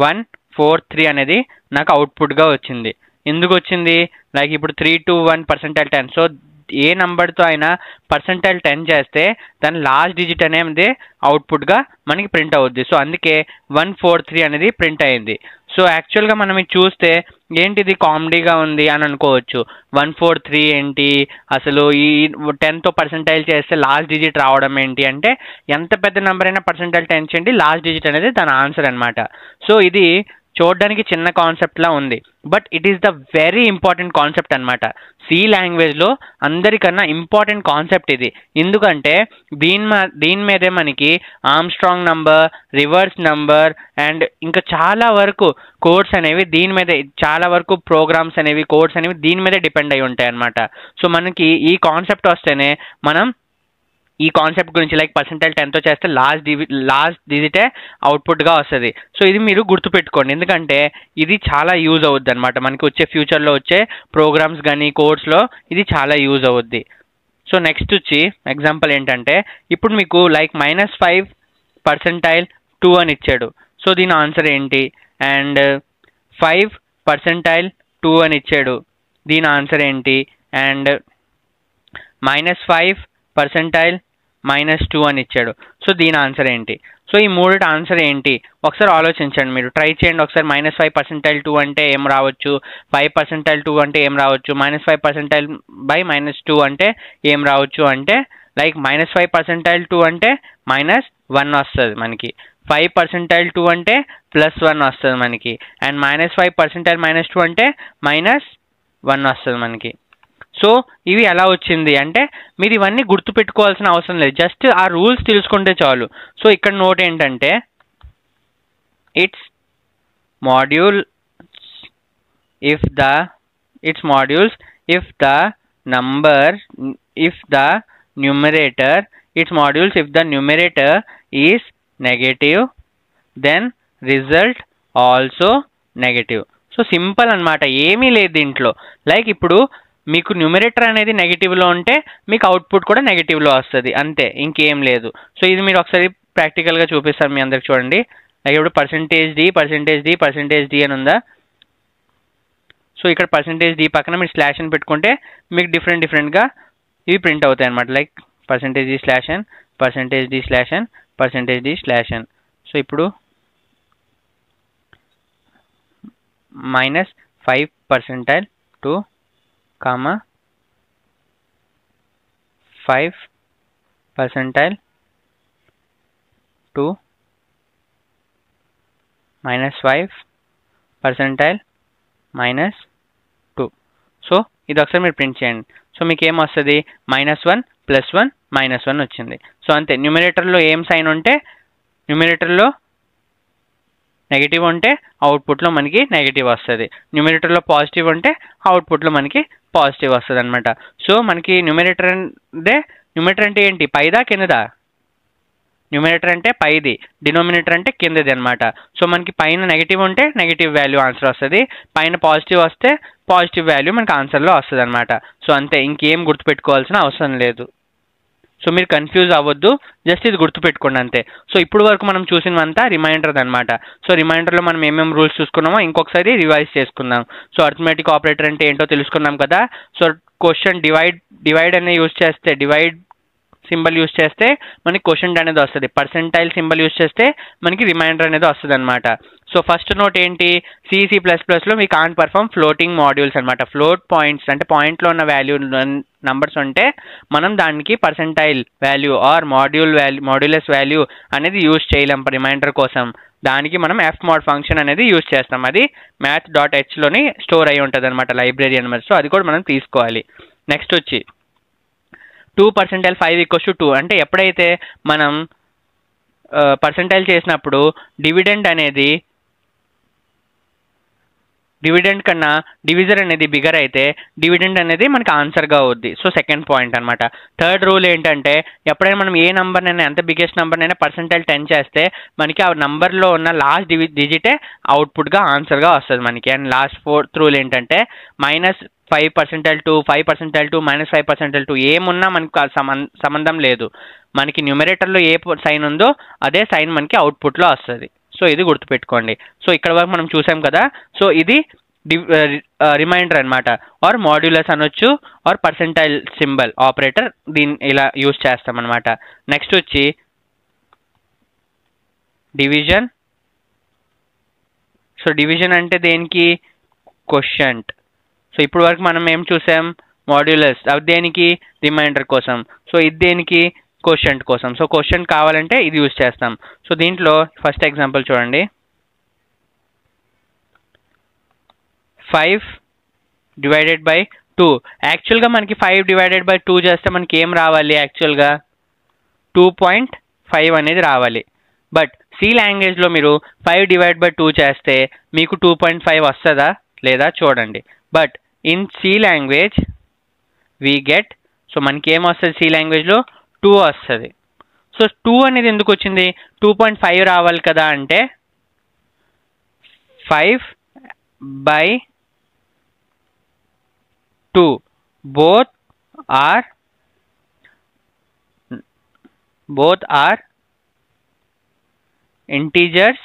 143 అనేది నాకు అవుట్పుట్గా వచ్చింది. ఎందుకు వచ్చింది? లైక్ ఇప్పుడు 321 పర్సెంటైల్ 10. సో ఏ నెంబర్తో అయినా పర్సెంటైల్ 10 చేస్తే దాని లాస్ట్ డిజిట్ అనేది అవుట్పుట్గా మనకి ప్రింట్ అవుద్ది. సో అందుకే 143 అనేది ప్రింట్ అయింది. సో యాక్చువల్గా మనం ఇది చూస్తే ఏంటిది కామెడీగా ఉంది అని అనుకోవచ్చు. 143 ఏంటి అసలు, ఈ 10తో పర్సెంటైల్ చేస్తే లాస్ట్ డిజిట్ రావడం ఏంటి అంటే, ఎంత పెద్ద నెంబర్ అయినా పర్సెంటైల్ 10 చేయండి, లాస్ట్ డిజిట్ అనేది దాని ఆన్సర్ అనమాట. సో ఇది చూడడానికి చిన్న కాన్సెప్ట్లా ఉంది, but it is the very important concept అనమాట. సి లాంగ్వేజ్లో అందరికన్నా ఇంపార్టెంట్ కాన్సెప్ట్ ఇది. ఎందుకంటే దీని మీదే మనకి Armstrong number, reverse number and ఇంకా చాలా వరకు కోడ్స్ అనేవి దీని మీదే, చాలా వరకు ప్రోగ్రామ్స్ అనేవి, కోడ్స్ అనేవి దీని మీదే డిపెండ్ అయి ఉంటాయి అనమాట. సో మనకి ఈ కాన్సెప్ట్ వస్తేనే మనం ఈ కాన్సెప్ట్ గురించి, లైక్ పర్సెంటైల్ 10తో చేస్తే లాస్ట్ డిజిటే అవుట్పుట్గా వస్తుంది. సో ఇది మీరు గుర్తుపెట్టుకోండి, ఎందుకంటే ఇది చాలా యూజ్ అవుద్ది అనమాట. మనకి వచ్చే ఫ్యూచర్లో వచ్చే ప్రోగ్రామ్స్ కానీ కోడ్స్లో ఇది చాలా యూజ్ అవుద్ది. సో నెక్స్ట్ వచ్చి ఎగ్జాంపుల్ ఏంటంటే, ఇప్పుడు మీకు లైక్ -5 పర్సెంటైల్ 2 అని ఇచ్చాడు. సో దీని ఆన్సర్ ఏంటి? అండ్ 5 పర్సెంటైల్ 2 అని ఇచ్చాడు, దీని ఆన్సర్ ఏంటి? అండ్ -5 పర్సెంటైల్ -2 అని ఇచ్చాడు, సో దీని ఆన్సర్ ఏంటి? సో ఈ మూడిటి ఆన్సర్ ఏంటి ఒకసారి ఆలోచించండి, మీరు ట్రై చేయండి ఒకసారి. -5 పర్సెంటైల్ 2 అంటే ఏం రావచ్చు, 5 పర్సెంటైల్ 2 అంటే ఏం రావచ్చు, -5 పర్సెంటైల్ బై -2 అంటే ఏం రావచ్చు అంటే, లైక్ -5 పర్సెంటైల్ 2 అంటే -1 వస్తుంది మనకి, 5 పర్సెంటైల్ 2 అంటే +1 వస్తుంది మనకి, అండ్ -5 పర్సెంటైల్ -2 అంటే -1 వస్తుంది మనకి. సో ఇవి ఎలా వచ్చింది అంటే, మీరు ఇవన్నీ గుర్తుపెట్టుకోవాల్సిన అవసరం లేదు, జస్ట్ ఆ రూల్స్ తెలుసుకుంటే చాలు. సో ఇక్కడ నోట్ ఏంటంటే, it's modules if the numerator is negative then result also negative. So simple అనమాట, ఏమీ లేదు దీంట్లో. లైక్ ఇప్పుడు మీకు న్యూమరేటర్ అనేది నెగిటివ్లో ఉంటే మీకు అవుట్పుట్ కూడా నెగిటివ్లో వస్తుంది, అంతే, ఇంకేం లేదు. సో ఇది మీరు ఒకసారి ప్రాక్టికల్గా చూపిస్తాను మీ అందరికి, చూడండి. లైక్ ఇప్పుడు %d అని ఉందా. సో ఇక్కడ %d పక్కన మీరు స్లాష్ అని పెట్టుకుంటే మీకు డిఫరెంట్గా ఇవి ప్రింట్ అవుతాయి అనమాట. Like %d/n, %d/n, %d/n. So ఇప్పుడు -5% 2, 5% 2, -5% -2. సో ఇది ఒకసారి మీరు ప్రింట్ చేయండి. సో మీకు ఏమొస్తుంది, -1 +1 -1 వచ్చింది. సో అంతే, న్యూమరేటర్లో ఏం సైన్ ఉంటే న్యూమరేటర్లో నెగిటివ్ ఉంటే అవుట్పుట్లో మనకి నెగిటివ్ వస్తుంది, న్యూమరేటర్లో పాజిటివ్ ఉంటే అవుట్పుట్లో మనకి పాజిటివ్ వస్తుంది అనమాట. సో మనకి న్యూమరేటర్ అంటే ఏంటి, పైదా కిందదా? న్యూమరేటర్ అంటే పైది, డినోమినేటర్ అంటే కిందది అనమాట. సో మనకి పైన నెగిటివ్ ఉంటే నెగిటివ్ వాల్యూ ఆన్సర్ వస్తుంది, పైన పాజిటివ్ వస్తే పాజిటివ్ వాల్యూ మనకి ఆన్సర్లో వస్తుంది అనమాట. సో అంతే, ఇంకేం గుర్తుపెట్టుకోవాల్సిన అవసరం లేదు. సో మీరు కన్ఫ్యూజ్ అవ్వద్దు, జస్ట్ ఇది గుర్తుపెట్టుకోండి అంతే. సో ఇప్పుడు వరకు మనం చూసినవంతా రిమైండర్ అనమాట. సో రిమైండర్లో మనం ఏమేమి రూల్స్ చూసుకున్నామో ఇంకొకసారి రివైజ్ చేసుకుందాం. సో అర్థమెటిక్ ఆపరేటర్ అంటే ఏంటో తెలుసుకున్నాం కదా. సో క్వశ్చన్ డివైడ్ అనేది యూజ్ చేస్తే, డివైడ్ సింబల్ యూజ్ చేస్తే మనకి క్వశ్చన్ అనేది వస్తుంది, పర్సెంటైల్ సింబల్ యూజ్ చేస్తే మనకి రిమైండర్ అనేది వస్తుంది అనమాట. సో ఫస్ట్ నోట్ ఏంటి, C++లో మీ కాంట్ పర్ఫార్మ్ ఫ్లోటింగ్ మాడ్యూల్స్ అనమాట. ఫ్లోట్ పాయింట్స్ అంటే పాయింట్లో ఉన్న వాల్యూ నంబర్స్ ఉంటే మనం దానికి percentile value or modulus value అనేది యూజ్ చేయలేం రిమైండర్ కోసం. దానికి మనం fmod ఫంక్షన్ అనేది యూజ్ చేస్తాం, అది math.hలోని స్టోర్ అయి ఉంటుంది అనమాట, లైబ్రరీ అనమాట. సో అది కూడా మనం తీసుకోవాలి. నెక్స్ట్ వచ్చి 2% 5 = 2 అంటే ఎప్పుడైతే మనం పర్సెంటైల్ చేసినప్పుడు డివిడెండ్ కన్నా డివిజర్ అనేది బిగర్ అయితే డివిడెండ్ అనేది మనకి ఆన్సర్గా అవుద్ది. సో సెకండ్ పాయింట్ అనమాట. థర్డ్ రూల్ ఏంటంటే ఎప్పుడైనా మనం ఏ నెంబర్నైనా, ఎంత బిగ్గెస్ట్ నెంబర్నైనా పర్సెంటైల్ 10 చేస్తే మనకి ఆ నెంబర్లో ఉన్న లాస్ట్ డిజిటే అవుట్పుట్గా ఆన్సర్గా వస్తుంది మనకి. అండ్ లాస్ట్ ఫోర్త్ రూల్ ఏంటంటే -5%2, 5%2, -5%2 ఏమున్నా మనకు సంబంధం లేదు, మనకి న్యూమరేటర్లో ఏ సైన్ ఉందో అదే సైన్ మనకి అవుట్పుట్లో వస్తుంది. సో ఇది గుర్తుపెట్టుకోండి. సో ఇక్కడ వరకు మనం చూసాం కదా. సో ఇది రిమైండర్ అనమాట, ఆర్ మాడ్యులస్ అనొచ్చు, ఆర్ పర్సెంటైల్ సింబల్ ఆపరేటర్, దీన్ని ఇలా యూజ్ చేస్తాం అనమాట. నెక్స్ట్ వచ్చి డివిజన్. సో డివిజన్ అంటే దేనికి, క్వోషంట్. సో ఇప్పుడు వరకు మనం ఏం చూసాం, మాడ్యులస్, అవి దేనికి, రిమైండర్ కోసం. సో ఇది దేనికి, క్వోషంట్ కోసం. సో క్వోషంట్ కావాలంటే ఇది యూజ్ చేస్తాం. సో దీంట్లో ఫస్ట్ ఎగ్జాంపుల్ చూడండి, 5/2. యాక్చువల్గా మనకి 5/2 చేస్తే మనకి ఏం రావాలి, యాక్చువల్గా 2.5 అనేది రావాలి. బట్ సి లాంగ్వేజ్లో మీరు 5/2 చేస్తే మీకు 2.5 వస్తుందా లేదా చూడండి. But in C language we get, so మనకి ఏం వస్తుంది, సి లాంగ్వేజ్లో 2 వస్తుంది. సో 2 అనేది ఎందుకు వచ్చింది, 2.5 రావాలి కదా అంటే 5/2 both are integers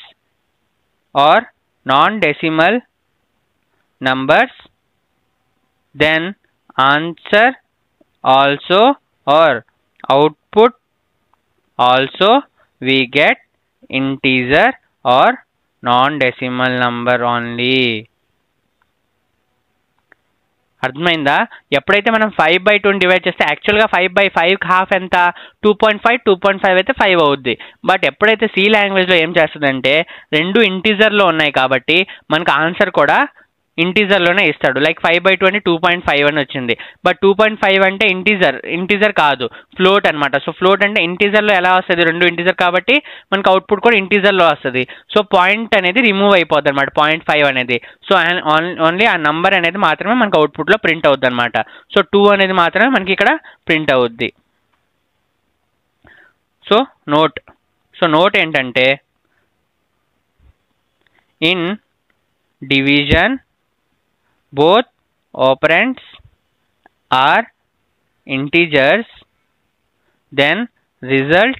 or non-decimal numbers, then answer also or output also we get integer or non-decimal number only. అర్థమైందా? ఎప్పుడైతే మనం 5/2 డివైడ్ చేస్తే యాక్చువల్గా 5/5 హాఫ్ ఎంత, 2.5 అయితే 5 అవుద్ది. బట్ ఎప్పుడైతే సి లాంగ్వేజ్లో ఏం చేస్తుందంటే రెండు ఇంటీజర్లో ఉన్నాయి కాబట్టి మనకు ఆన్సర్ కూడా ఇంటీజర్లోనే ఇస్తాడు. లైక్ 5/2 అని 2.5 అని వచ్చింది. బట్ 2.5 అంటే ఇంటీజర్ కాదు, ఫ్లోట్ అనమాట. సో ఫ్లోట్ అంటే ఇంటీజర్లో ఎలా వస్తుంది, రెండు ఇంటీజర్ కాబట్టి మనకు అవుట్పుట్ కూడా ఇంటీజర్లో వస్తుంది. సో పాయింట్ అనేది రిమూవ్ అయిపోద్ది అనమాట, 0.5 అనేది. సో ఓన్లీ ఆ నంబర్ అనేది మాత్రమే మనకు అవుట్పుట్లో ప్రింట్ అవుద్ది అనమాట. సో 2 అనేది మాత్రమే మనకి ఇక్కడ ప్రింట్ అవుద్ది. సో నోట్ ఏంటంటే in division both operands are integers, then result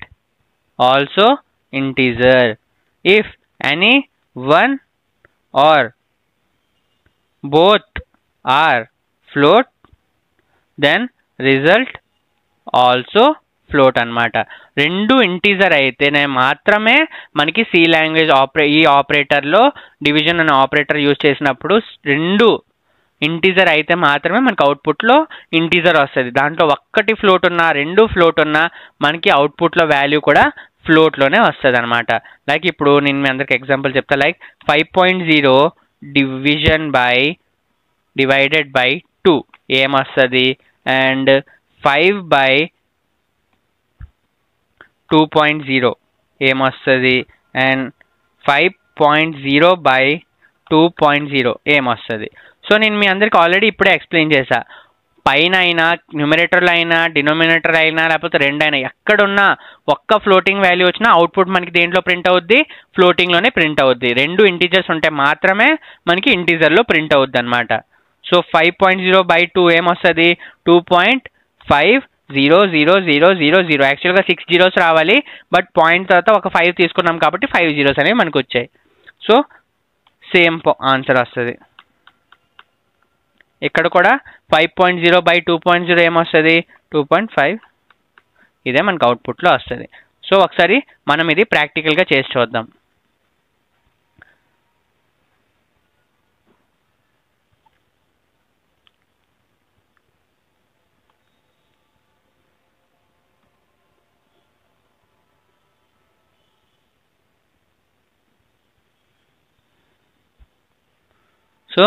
also integer. If any one or both are float, then result also float అనమాట. రెండు ఇంటీజర్ అయితేనే మాత్రమే మనకి సి లాంగ్వేజ్ ఈ ఆపరేటర్లో డివిజన్ అనే ఆపరేటర్ యూజ్ చేసినప్పుడు రెండు ఇంటీజర్ అయితే మాత్రమే మనకి అవుట్పుట్లో ఇంటీజర్ వస్తుంది. దాంట్లో ఒక్కటి ఫ్లోట్ ఉన్నా రెండు ఫ్లోట్ ఉన్నా మనకి అవుట్పుట్లో వాల్యూ కూడా ఫ్లోట్లోనే వస్తుంది అనమాట. లైక్ ఇప్పుడు నేను మీ అందరికి ఎగ్జాంపుల్ చెప్తా. లైక్ 5.0 డివైడెడ్ బై 2 ఏమొస్తుంది, అండ్ 5/2.0 ఏమొస్తుంది, అండ్ 5.0/2.0 ఏమొస్తుంది. సో నేను మీ అందరికి ఆల్రెడీ ఇప్పుడే ఎక్స్ప్లెయిన్ చేశా. పైన అయినా న్యూమరేటర్లో అయినా డినోమినేటర్ అయినా లేకపోతే రెండైనా ఎక్కడున్నా ఒక్క ఫ్లోటింగ్ వాల్యూ వచ్చినా అవుట్పుట్ మనకి దేంట్లో ప్రింట్ అవుద్ది, ఫ్లోటింగ్లోనే ప్రింట్ అవుద్ది. రెండు ఇంటీజర్స్ ఉంటే మాత్రమే మనకి ఇంటీజర్లో ప్రింట్ అవుద్ది అనమాట. సో 5.0/2 ఏమొస్తుంది, 2.5000000. యాక్చువల్గా 6 జీరోస్ రావాలి, బట్ పాయింట్ తర్వాత ఒక 5 తీసుకున్నాం కాబట్టి 5 జీరోస్ అనేవి మనకు వచ్చాయి. సో సేమ్ ఆన్సర్ వస్తుంది. ఇక్కడ కూడా 5.0/2.0 ఏమొస్తుంది, 2.5. ఇదే మనకు అవుట్పుట్లో వస్తుంది. సో ఒకసారి మనం ఇది ప్రాక్టికల్గా చేసి చూద్దాం. సో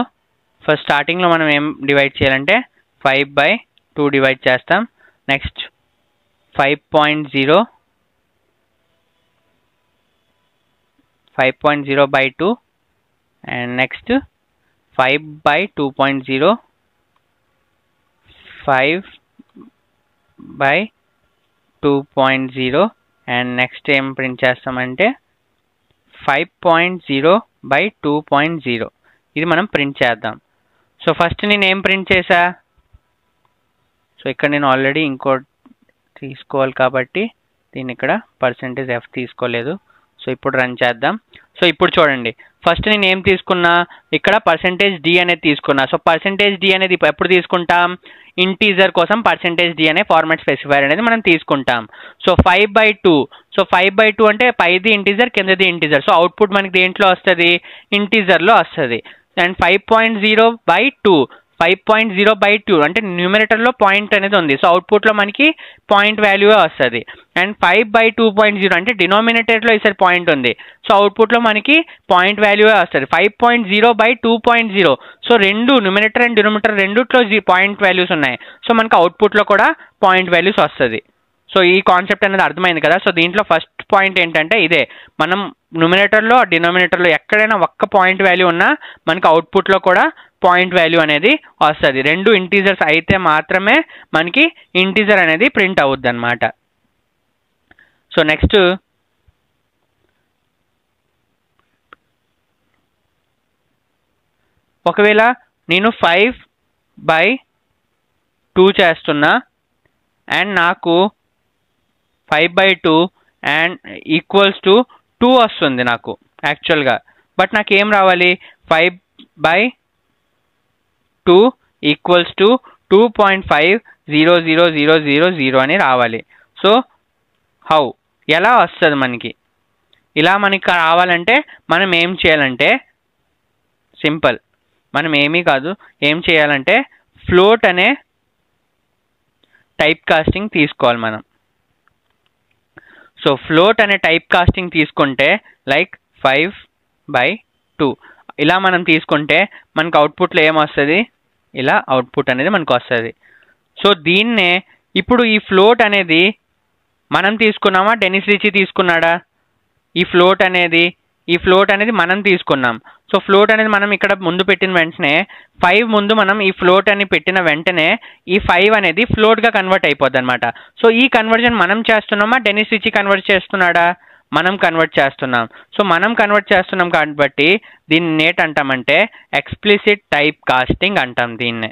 ఫస్ట్ స్టార్టింగ్లో మనం ఏం డివైడ్ చేయాలంటే 5/2 డివైడ్ చేస్తాం. Next 5.0/2 and next 5/2.0, 5/2.0 and next ఏం ప్రింట్ చేస్తామంటే 5.0/2.0. ఇది మనం ప్రింట్ చేద్దాం. సో ఫస్ట్ నేను ఏం ప్రింట్ చేశా, సో ఇక్కడ నేను ఆల్రెడీ ఇంకోటి తీసుకోవాలి కాబట్టి దీన్ని ఇక్కడ %f తీసుకోలేదు. సో ఇప్పుడు రన్ చేద్దాం. సో ఇప్పుడు చూడండి, ఫస్ట్ నేను ఏం తీసుకున్నా, ఇక్కడ %d అనేది తీసుకున్నా. సో %d అనేది ఎప్పుడు తీసుకుంటాం, ఇంటీజర్ కోసం %d అనే ఫార్మాట్ స్పెసిఫైర్ అనేది మనం తీసుకుంటాం. సో 5/2, సో 5/2 అంటే పైది ఇంటీజర్ కిందది ఇంటీజర్. సో అవుట్పుట్ మనకి దేంట్లో వస్తుంది, ఇంటీజర్లో వస్తుంది. అండ్ 5.0/2 అంటే న్యూమరేటర్లో పాయింట్ అనేది ఉంది. సో అవుట్పుట్లో మనకి పాయింట్ వాల్యూ వస్తుంది. అండ్ 5/2.0 అంటే డినోమినేటర్లో ఈసారి పాయింట్ ఉంది. సో అవుట్పుట్లో మనకి పాయింట్ వాల్యూ వస్తుంది. 5.0/2.0. సో రెండు న్యూమరేటర్ అండ్ డినోమినేటర్ రెండిట్లో పాయింట్ వాల్యూస్ ఉన్నాయి. సో మనకి అవుట్పుట్లో కూడా పాయింట్ వాల్యూస్ వస్తుంది. సో ఈ కాన్సెప్ట్ అనేది అర్థమైంది కదా. సో దీంట్లో ఫస్ట్ పాయింట్ ఏంటంటే ఇదే, మనం న్యూమరేటర్లో డినోమినేటర్లో ఎక్కడైనా ఒక్క పాయింట్ వాల్యూ ఉన్నా మనకి అవుట్పుట్లో కూడా పాయింట్ వాల్యూ అనేది వస్తుంది. రెండు ఇంటీజర్స్ అయితే మాత్రమే మనకి ఇంటీజర్ అనేది ప్రింట్ అవుద్ది అనమాట. సో నెక్స్ట్ ఒకవేళ నేను 5/2 చేస్తున్నా అండ్ నాకు 5/2 అండ్ ఈక్వల్స్ టు 2 వస్తుంది నాకు యాక్చువల్గా. బట్ నాకు ఏం రావాలి, 5/2 ఈక్వల్స్ టు 2.5000000 అని రావాలి. సో హౌ, ఎలా వస్తుంది మనకి? ఇలా మనకి రావాలంటే మనం ఏం చేయాలంటే సింపుల్, మనం ఏమీ కాదు, ఏం చేయాలంటే ఫ్లోట్ అనే టైప్ కాస్టింగ్ తీసుకోవాలి మనం. సో ఫ్లోట్ అనే టైప్ కాస్టింగ్ తీసుకుంటే లైక్ 5/2 ఇలా మనం తీసుకుంటే మనకు అవుట్పుట్లో ఏమొస్తుంది, ఇలా అవుట్పుట్ అనేది మనకు వస్తుంది. సో దీన్నే ఇప్పుడు ఈ ఫ్లోట్ అనేది మనం తీసుకున్నామా, డెనిస్ రిచీ తీసుకున్నాడా? ఈ ఫ్లోట్ అనేది మనం తీసుకున్నాం. సో ఫ్లోట్ అనేది మనం ఇక్కడ ముందు పెట్టిన వెంటనే 5 ముందు మనం ఈ ఫ్లోట్ అని పెట్టిన వెంటనే ఈ 5 అనేది ఫ్లోట్గా కన్వర్ట్ అయిపోద్ది అనమాట. సో ఈ కన్వర్జన్ మనం చేస్తున్నామా, డెనిస్ రిచీ కన్వర్ట్ చేస్తున్నాడా? మనం కన్వర్ట్ చేస్తున్నాం. సో మనం కన్వర్ట్ చేస్తున్నాం కాబట్టి దీన్ని ఏంటి అంటామంటే ఎక్స్ప్లిసిట్ టైప్ కాస్టింగ్ అంటాం దీన్నే.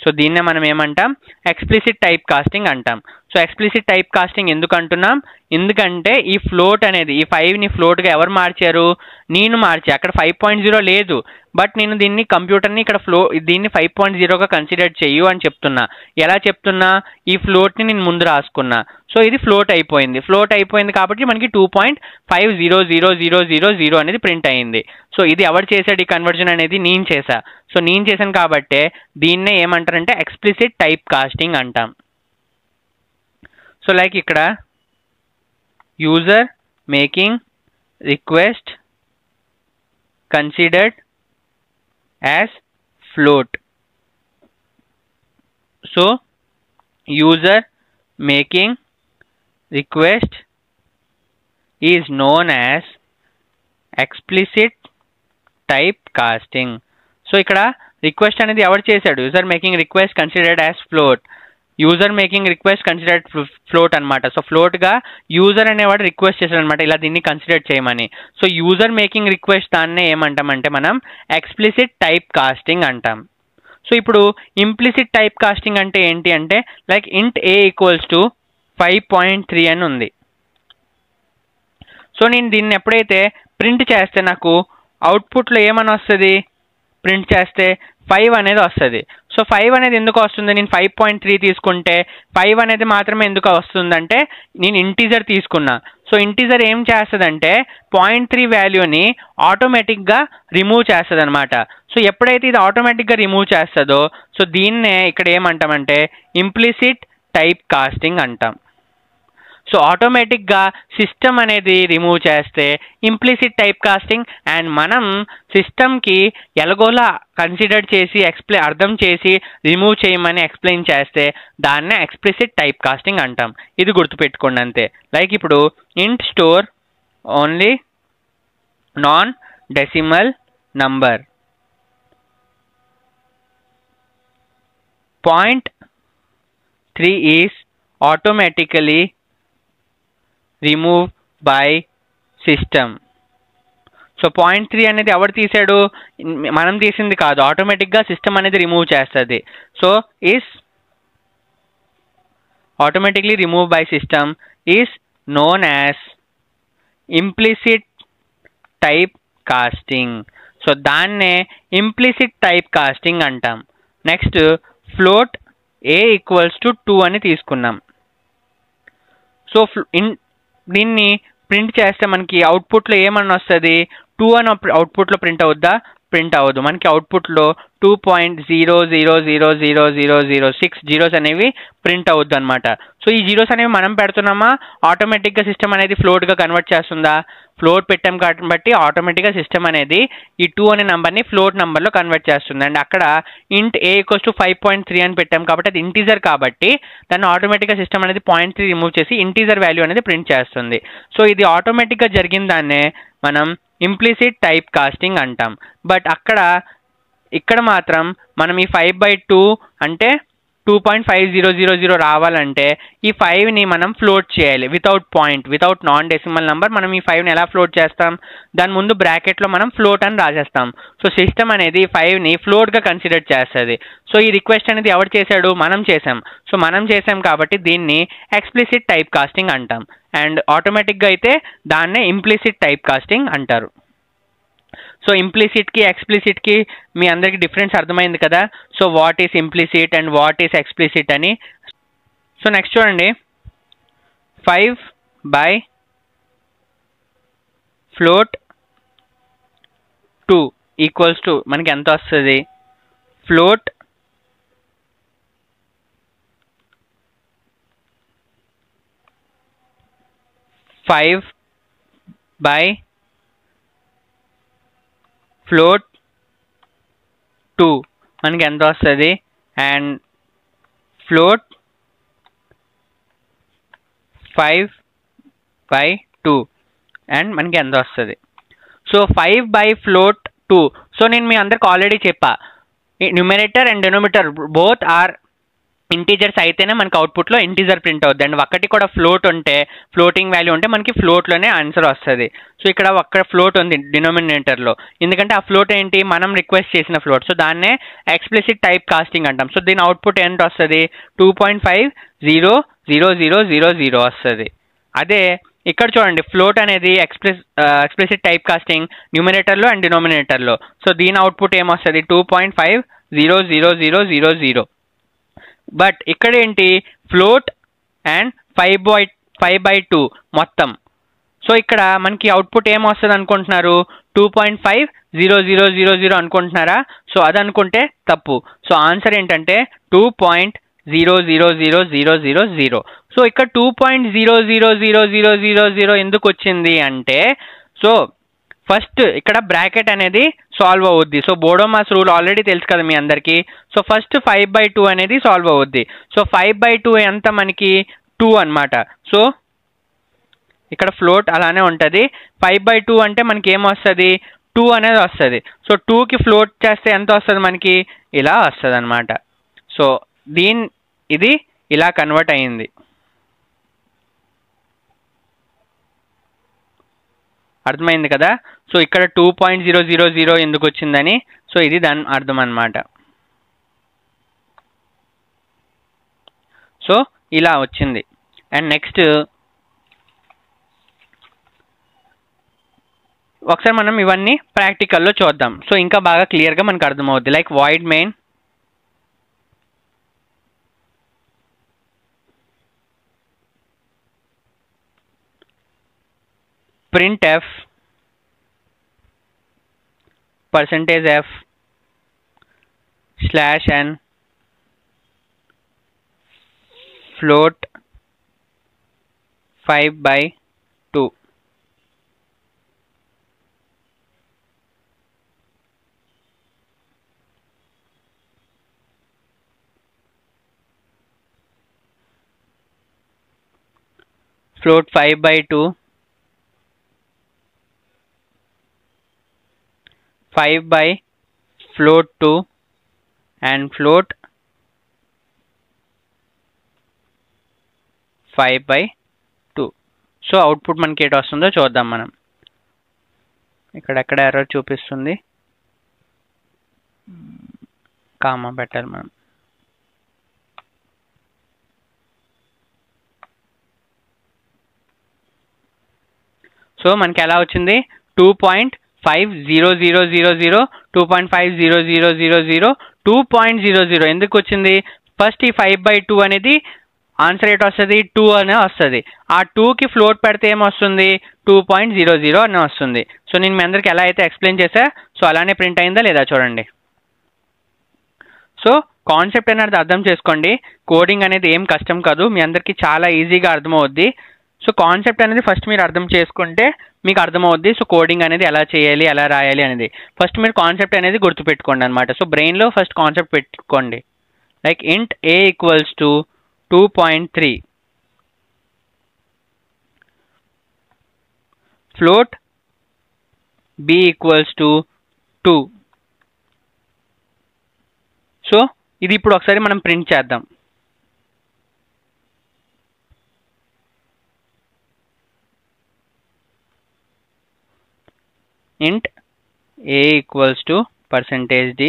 సో దీన్నే మనం ఏమంటాం ఎక్స్ప్లిసిట్ టైప్ కాస్టింగ్ అంటాం. సో ఎక్స్ప్లిసిట్ టైప్ కాస్టింగ్ ఎందుకు అంటున్నాం, ఎందుకంటే ఈ ఫ్లోట్ అనేది ఈ 5ని ఫ్లోట్గా ఎవరు మార్చారు, నేను మార్చా. అక్కడ 5.0 లేదు, బట్ నేను దీన్ని కంప్యూటర్ని ఇక్కడ దీన్ని 5.0గా కన్సిడర్ చెయ్యు అని చెప్తున్నా. ఎలా చెప్తున్నా, ఈ ఫ్లోట్ని నేను ముందు రాసుకున్నా. సో ఇది ఫ్లోట్ అయిపోయింది కాబట్టి మనకి 2.500000 అనేది ప్రింట్ అయింది. సో ఇది ఎవరు చేశాడు ఈ కన్వర్జన్ అనేది, నేను చేశా. సో నేను చేశాను కాబట్టి దీన్నే ఏమంటారంటే ఎక్స్ప్లిసిట్ టైప్ కాస్టింగ్ అంటాం. సో లైక్ ఇక్కడ user making request considered as float. So user making request is known as explicit type casting. So ఇక్కడ రిక్వెస్ట్ అనేది ఎవరు చేశాడు, user making request considered as float. User making request considered float అనమాట. So ఫ్లోట్గా user అనేవాడు request చేశాడు అనమాట ఇలా దీన్ని కన్సిడర్ చేయమని. సో యూజర్ మేకింగ్ రిక్వెస్ట్ దాన్నే ఏమంటామంటే మనం ఎక్స్ప్లిసిట్ టైప్ కాస్టింగ్ అంటాం. సో ఇప్పుడు ఇంప్లిసిట్ టైప్ కాస్టింగ్ అంటే ఏంటి అంటే లైక్ ఇంట్ ఏ ఈక్వల్స్ టు 5.3 అని ఉంది. సో నేను దీన్ని ఎప్పుడైతే ప్రింట్ చేస్తే నాకు అవుట్పుట్లో ఏమని వస్తుంది, ప్రింట్ చేస్తే 5 అనేది వస్తుంది. సో 5 అనేది ఎందుకు వస్తుంది, నేను 5.3 తీసుకుంటే 5 అనేది మాత్రమే ఎందుకు వస్తుందంటే నేను ఇంటీజర్ తీసుకున్నా. సో ఇంటీజర్ ఏం చేస్తుందంటే 0.3 వాల్యూని ఆటోమేటిక్గా రిమూవ్ చేస్తుంది అనమాట. సో ఎప్పుడైతే ఇది ఆటోమేటిక్గా రిమూవ్ చేస్తుందో సో దీన్నే ఇక్కడ ఏమంటామంటే ఇంప్లిసిట్ టైప్ కాస్టింగ్ అంటాం. సో ఆటోమేటిక్గా సిస్టమ్ అనేది రిమూవ్ చేస్తే ఇంప్లిసిట్ టైప్ కాస్టింగ్, అండ్ మనం సిస్టమ్కి ఎలాగోలా కన్సిడర్ చేసి అర్థం చేసి రిమూవ్ చేయమని ఎక్స్ప్లెయిన్ చేస్తే దాన్నే ఎక్స్ప్లిసిట్ టైప్ కాస్టింగ్ అంటాం. ఇది గుర్తుపెట్టుకోండి అంతే. లైక్ ఇప్పుడు ఇంట్ store only non decimal number, 0.3 is automatically remove by system. So 0.3 అనేది ఎవరు తీసాడు, మనం తీసింది కాదు, ఆటోమేటిక్గా సిస్టమ్ అనేది రిమూవ్ చేస్తుంది. So is automatically remove by system is known as implicit type casting. So దాన్నే ఇంప్లిసిట్ టైప్ కాస్టింగ్ అంటాం. Next float A equals to 2 అని తీసుకున్నాం. సో దీన్ని ప్రింట్ చేస్తే మనకి అవుట్పుట్లో ఏమన్నా వస్తుంది, 2 అని అవుట్పుట్లో ప్రింట్ అవుద్దా, ప్రింట్ అవ్వదు. మనకి అవుట్పుట్లో 2.00000006 జీరోస్ అనేవి ప్రింట్ అవుద్ది అనమాట. సో ఈ జీరోస్ అనేవి మనం పెడుతున్నామా, ఆటోమేటిక్గా సిస్టమ్ అనేది ఫ్లోట్గా కన్వర్ట్ చేస్తుందా, ఫ్లోట్ పెట్టాం కాబట్టి ఆటోమేటిక్గా సిస్టమ్ అనేది ఈ 2 అనే నెంబర్ని ఫ్లోట్ నెంబర్లో కన్వర్ట్ చేస్తుంది. అండ్ అక్కడ ఇంట్ ఏ ఈక్వల్స్ టు 5.3 అని పెట్టాం కాబట్టి అది ఇంటీజర్ కాబట్టి దాన్ని ఆటోమేటిక్గా సిస్టమ్ అనేది 0.3 రిమూవ్ చేసి ఇంటీజర్ వాల్యూ అనేది ప్రింట్ చేస్తుంది. సో ఇది ఆటోమేటిక్గా జరిగిన దాన్నే మనం ఇంప్లిసిట్ టైప్ కాస్టింగ్ అంటాం. బట్ ఇక్కడ మాత్రం మనం ఈ 5/2 అంటే 2.5000 రావాలంటే ఈ 5ని మనం ఫ్లోట్ చేయాలి వితౌట్ నాన్ డెసిమల్ నెంబర్. మనం ఈ 5ని ఎలా ఫ్లోట్ చేస్తాం, దాని ముందు బ్రాకెట్లో మనం ఫ్లోట్ అని రాసేస్తాం. సో సిస్టమ్ అనేది 5ని ఫ్లోట్గా కన్సిడర్ చేస్తుంది. సో ఈ రిక్వెస్ట్ అనేది ఎవరు చేశాడు, మనం చేసాం. సో మనం చేసాం కాబట్టి దీన్ని ఎక్స్ప్లిసిట్ టైప్ కాస్టింగ్ అంటాం. అండ్ ఆటోమేటిక్గా అయితే దాన్నే ఇంప్లిసిట్ టైప్ కాస్టింగ్ అంటారు. సో ఇంప్లిసిట్కి ఎక్స్ప్లిసిట్కి మీ అందరికి డిఫరెన్స్ అర్థమైంది కదా. So what is implicit and what is explicit అని. సో నెక్స్ట్ చూడండి, 5/float 2 ఈక్వల్స్ టు మనకి ఎంత వస్తుంది, ఫ్లోట్ 5/float 2 మనకి ఎంత వస్తుంది, అండ్ ఫ్లోట్ 5/2 అండ్ మనకి ఎంత వస్తుంది. So 5/float 2. సో నేను మీ అందరికి ఆల్రెడీ చెప్పా, numerator and denominator both are integers అయితేనే మనకి అవుట్పుట్లో ఇంటీజర్ ప్రింట్ అవుద్ది. అండ్ ఒక్కటి కూడా ఫ్లోట్ ఉంటే, ఫ్లోటింగ్ వాల్యూ ఉంటే మనకి ఫ్లోట్లోనే ఆన్సర్ వస్తుంది. సో ఇక్కడ ఒక్క ఫ్లోట్ ఉంది డినోమినేటర్లో, ఎందుకంటే ఆ ఫ్లోట్ ఏంటి, మనం రిక్వెస్ట్ చేసిన ఫ్లోట్. సో దాన్నే ఎక్స్ప్లిసిట్ టైప్ కాస్టింగ్ అంటాం. సో దీని అవుట్పుట్ ఎంత వస్తుంది, 2.5000000 వస్తుంది. అదే ఇక్కడ చూడండి, ఫ్లోట్ అనేది ఎక్స్ప్లిసిట్ టైప్ కాస్టింగ్ న్యూమినేటర్లో అండ్ డినోమినేటర్లో. సో దీని అవుట్పుట్ ఏమొస్తుంది, 2.5000000. బట్ ఇక్కడ ఏంటి, ఫ్లోట్ అండ్ 5/2 మొత్తం. సో ఇక్కడ మనకి అవుట్పుట్ ఏమొస్తుంది అనుకుంటున్నారు, 2.50000 అనుకుంటున్నారా? సో అది అనుకుంటే తప్పు. సో ఆన్సర్ ఏంటంటే 2.0000000. సో ఇక్కడ 2.0000000 ఎందుకు వచ్చింది అంటే, సో ఫస్ట్ ఇక్కడ బ్రాకెట్ అనేది సాల్వ్ అవుద్ది. సో బోడోమాస్ రూల్ ఆల్రెడీ తెలుసు కదా మీ అందరికీ. సో ఫస్ట్ 5/2 అనేది సాల్వ్ అవుద్ది. సో 5/2 ఎంత మనకి 2 అనమాట. సో ఇక్కడ ఫ్లోట్ అలానే ఉంటుంది. 5/2 అంటే మనకి ఏమొస్తుంది, 2 అనేది వస్తుంది. సో 2కి ఫ్లోట్ చేస్తే ఎంత వస్తుంది మనకి, ఇలా వస్తుంది అనమాట. సో ఇది ఇలా కన్వర్ట్ అయ్యింది. అర్థమైంది కదా. సో ఇక్కడ 2.000 ఎందుకు వచ్చిందని, సో ఇది దాని అర్థం అనమాట. సో ఇలా వచ్చింది. అండ్ నెక్స్ట్ ఒకసారి మనం ఇవన్నీ ప్రాక్టికల్లో చూద్దాం. సో ఇంకా బాగా క్లియర్గా మనకు అర్థమవుద్ది. Like void main printf %f /n float 5/2. float 5/2, 5/float2 and float 5/2. So output మనకి ఏటి వస్తుందో చూద్దాం మనం. ఇక్కడెక్కడ ఎర్రర్ చూపిస్తుంది, కామా పెట్టాలి మనం. సో మనకి ఎలా వచ్చింది, 2.50000, 2.50000, 2.00 ఎందుకు వచ్చింది, ఫస్ట్ ఈ 5/2 అనేది ఆన్సర్ ఏటి వస్తుంది, 2 అనే వస్తుంది. ఆ 2కి ఫ్లోట్ పెడితే ఏమొస్తుంది, 2.00 అనే వస్తుంది. సో నేను మీ అందరికి ఎలా అయితే ఎక్స్ప్లెయిన్ చేసా, సో అలానే ప్రింట్ అయిందా లేదా చూడండి. సో కాన్సెప్ట్ అనేది అర్థం చేసుకోండి. కోడింగ్ అనేది ఏం కష్టం కాదు, మీ అందరికీ చాలా ఈజీగా అర్థమవుద్ది. సో కాన్సెప్ట్ అనేది ఫస్ట్ మీరు అర్థం చేసుకుంటే మీకు అర్థమవుద్ది. సో కోడింగ్ అనేది ఎలా చేయాలి, ఎలా రాయాలి అనేది ఫస్ట్ మీరు కాన్సెప్ట్ అనేది గుర్తుపెట్టుకోండి అనమాట. సో బ్రెయిన్లో ఫస్ట్ కాన్సెప్ట్ పెట్టుకోండి. Like int a equals to 2.3, float b equals to 2. So ఇది ఇప్పుడు ఒకసారి మనం ప్రింట్ చేద్దాం. int a equals to %d,